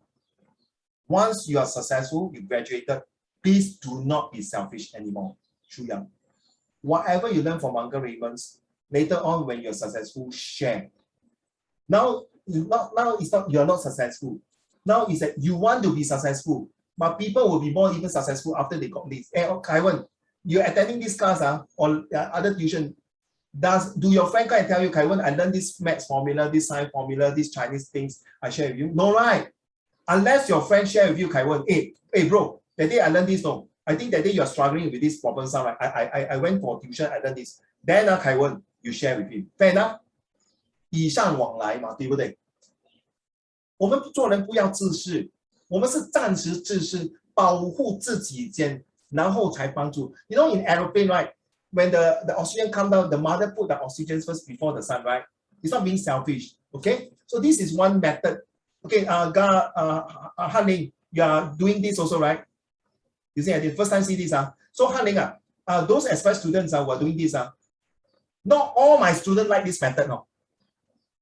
Once you are successful, you graduated, please do not be selfish anymore. Shu Yang. Whatever you learn from Uncle Raymond's, later on when you're successful, share. Now it's not you're not successful. Now it's that you want to be successful, but people will be more even successful after they got this. Hey, Kaiwan, you're attending this class or other tuition. Do your friend come and tell you, Kaiwan, I learned this maths formula, this science formula, these Chinese things I share with you? No, right? Unless your friend share with you, Kaiwan, hey bro, that day I learned this, no. I think that day you're struggling with this problem, right? I went for tuition, I learned this. Then Kaiwan, you share with him. Fair enough? 以上往来嘛，对不对？我们做人不要自私，我们是暂时自私，保护自己先，然后才帮助。You know, in aeroplane, right? When the oxygen come down, the mother put the oxygen first before the sun, right? It's not being selfish. Okay, so this is one method. Okay, Han Ling, you are doing this also, right? You see, I did first time see this. So Han Ling, those express students who are doing this. Not all my students like this method, no.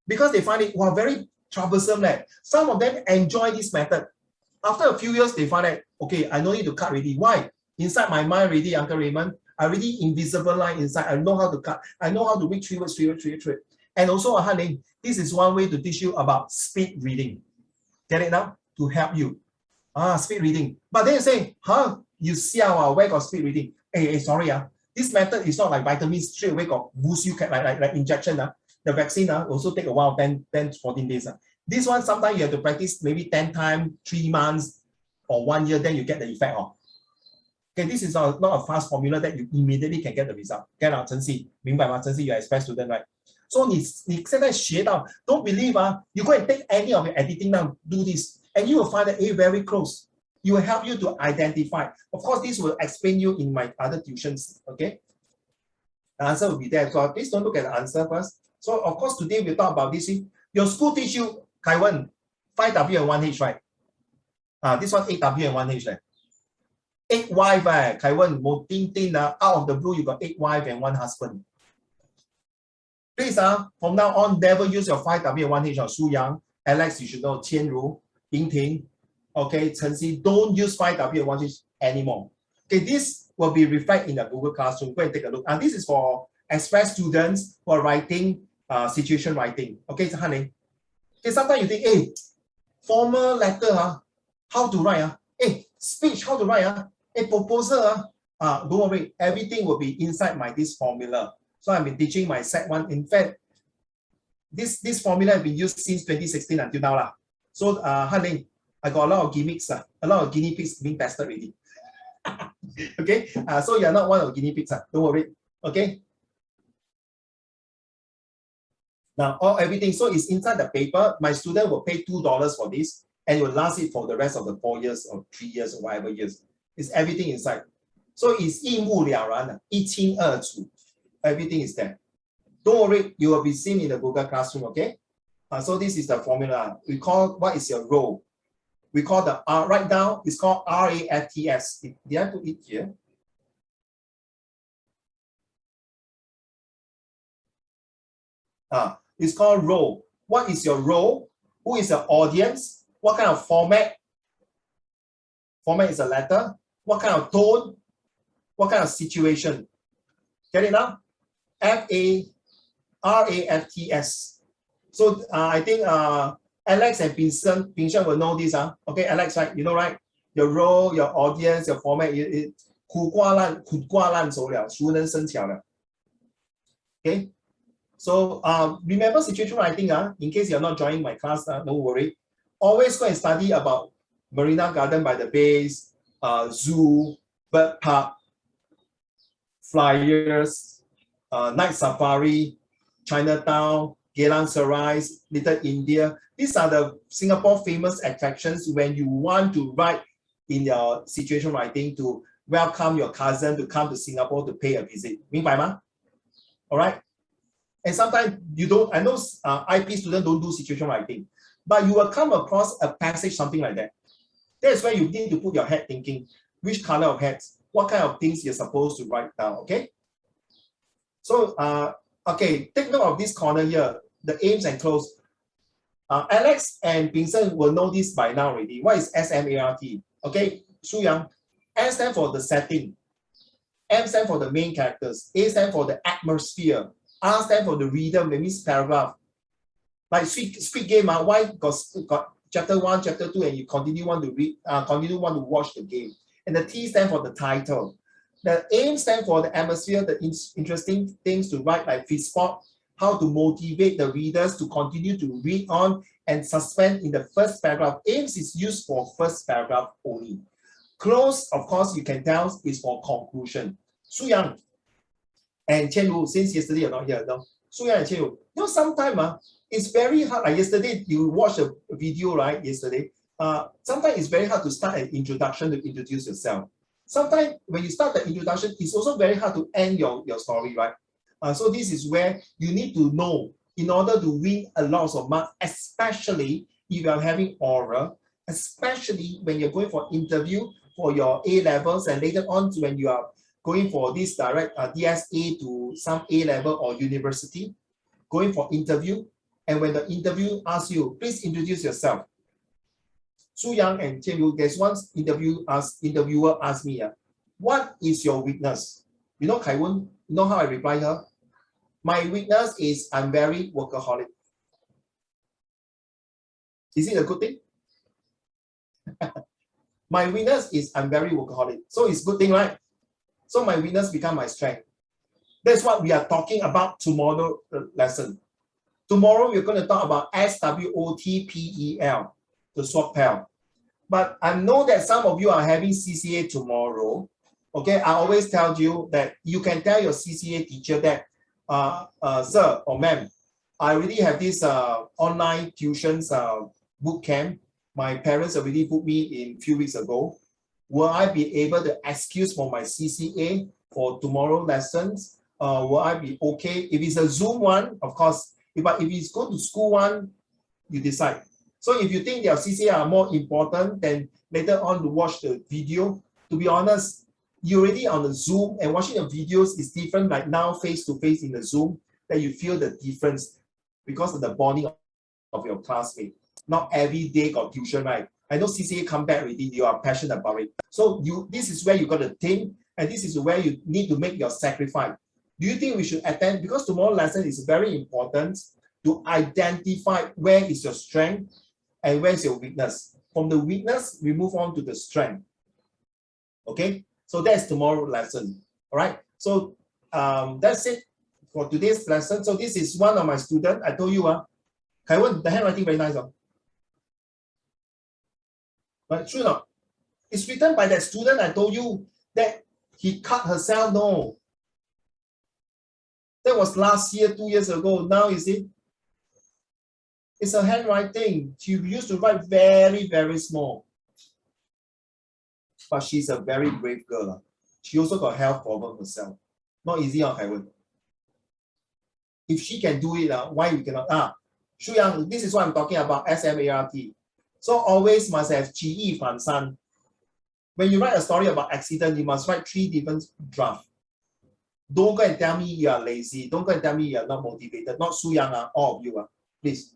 Because they find it very troublesome. Some of them enjoy this method. After a few years, they find that Okay, I no need to cut already. Why? Inside my mind already, Uncle Raymond, I already invisible line inside. I know how to cut. I know how to read 3 words, 3 words, 3 words, 3 words. And also, Hanling, this is one way to teach you about speed reading. Get it now? To help you. Speed reading. But then you say, you see where got speed reading? Hey, sorry, this method is not like vitamins straight away got boost you like injection. The vaccine also take a while, 10 14 days. This one, sometimes you have to practice maybe 10 times, 3 months, or 1 year, then you get the effect. Okay, this is not a fast formula that you immediately can get the result. Get out, Chen Xi, 明白吗？ Chen Xi, you're an express student, right? So 你现在学到 don't believe you go and take any of your editing now, do this, and you will find that very close. It will help you to identify. Of course, this will explain you in my other tuitions. Okay, the answer will be there. So please don't look at the answer first. So of course, today we'll talk about this. Your school teach you, Kaiwan, 5W and 1H, right? This one 8W and 1H, right? 8 wife, Kaiwan, mo ting ting, out of the blue, you got 8 wife and 1 husband. Please, from now on, never use your 5W and 1H or Su Yang, Alex, you should know, Qian Ru, Ying Ting, okay, Chen Xi, don't use 5W and 1H anymore. Okay, this will be reflected in the Google Classroom. Go and take a look. And this is for express students who are writing situation writing. Okay, so honey. Okay, sometimes you think, hey, formal letter, how to write? Hey, speech, how to write? Hey, proposal, don't worry, everything will be inside this formula. So I've been teaching my set 1. In fact, this formula has been used since 2016 until now. So, honey, I got a lot of gimmicks, a lot of guinea pigs being tested already. Okay, so you're not one of the guinea pigs, don't worry. Okay. Now, everything, so it's inside the paper. My student will pay $2 for this, and it will last it for the rest of the 4 years or 3 years or whatever years. It's everything inside. So it's 一目了然, 一清二楚. Everything is there. Don't worry, you will be seen in the Google Classroom, okay? So this is the formula. We call, what is your role? We call the, right now, it's called RAFTS. Did I put it here? It's called role. What is your role? Who is the audience? What kind of format? Format is a letter. What kind of tone? What kind of situation? Get it now? RAFTS. So I think Alex and Vincent will know this. Okay, Alex, right? You know, right? Your role, your audience, your format. Okay. So remember situation writing, in case you're not joining my class, don't worry. Always go and study about Marina Garden by the Bays, zoo, bird park, flyers, night safari, Chinatown, Geylang Serai, Little India. These are the Singapore famous attractions when you want to write in your situation writing to welcome your cousin to come to Singapore to pay a visit. 明白吗? All right. And sometimes you don't, I know IP students don't do situation writing, but you will come across a passage, something like that. That's where you need to put your head thinking, which color of hats, what kind of things you're supposed to write down, okay? So, okay, take note of this corner here, the aims and close. Alex and Vincent will know this by now already. What is SMART? Okay, Su Yang, S stands for the setting, M stands for the main characters, A stands for the atmosphere, R stands for the reader, that means paragraph. Like Squid Game, why got chapter 1, chapter 2, and you continue want to read, continue want to watch the game. And the T stands for the title. The aim stands for the atmosphere, the interesting things to write, like fish spot, how to motivate the readers to continue to read on and suspend in the first paragraph. Aims is used for first paragraph only. Close, of course, you can tell is for conclusion. Su Yang and Qian Ru, since yesterday you're not here, no? Su Yang and Qian Ru, you know, sometimes it's very hard. Like yesterday, you watched a video, right? Yesterday, sometimes it's very hard to start an introduction to introduce yourself. Sometimes when you start the introduction, it's also very hard to end your story, right? So this is where you need to know in order to win a lot of marks, especially if you are having oral, especially when you're going for interview for your A levels, and later on when you are going for this direct DSA to some A level or university, going for interview, and when the interview asks you, please introduce yourself. Su Yang and Jian Yu, there's one interviewer asked me, what is your weakness? You know, Kai Wen, you know how I reply her? My weakness is I'm very workaholic. Is it a good thing? My weakness is I'm very workaholic. So it's a good thing, right? So my weakness become my strength. That's what we are talking about tomorrow lesson. Tomorrow we're going to talk about SWOTPEL, the SWOTPEL. But I know that some of you are having CCA tomorrow. Okay, I always tell you that you can tell your CCA teacher that, sir or ma'am, I already have this online tuitions boot camp. My parents already booked me in a few weeks ago. Will I be able to excuse for my CCA for tomorrow lessons? Will I be okay? If it's a Zoom one, of course, but if it's go to school one, you decide. So if you think your CCA are more important, then later on to watch the video. To be honest, you're already on the Zoom and watching the videos is different, like now face-to-face in the Zoom, that you feel the difference because of the bonding of your classmate. Not every day got tuition, right? I know CCA come back already, you are passionate about it. So this is where you got to think, and this is where you need to make your sacrifice. Do you think we should attend? Because tomorrow's lesson is very important to identify where is your strength and where is your weakness. From the weakness, we move on to the strength. Okay, so that's tomorrow's lesson. All right, so that's it for today's lesson. So this is one of my students. I told you, Kai Wen, the handwriting very nice. But true not? It's written by that student. I told you that he cut herself. No, that was last year, 2 years ago. Now is it? It's a handwriting. She used to write very, very small. But she's a very brave girl. She also got health problem herself. Not easy on Kai Wen. If she can do it, why we cannot? Shu Yang, this is what I'm talking about, SMART. So always must have 举一反三. When you write a story about accident, you must write 3 different drafts. Don't go and tell me you are lazy. Don't go and tell me you are not motivated. Not Su Yang, all of you, please.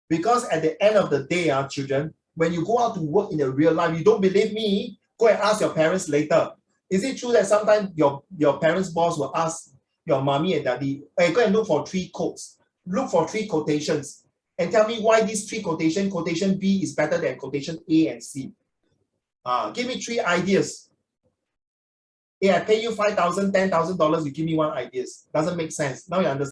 Because at the end of the day, children, when you go out to work in the real life, you don't believe me, go and ask your parents later. Is it true that sometimes your parents' boss will ask your mommy and daddy, hey, go and look for 3 quotes. Look for 3 quotations. And tell me why these 3 quotation B is better than quotation A and C. Give me 3 ideas. Hey, I pay you $5,000, $10,000, you give me 1 idea. Doesn't make sense. Now you understand.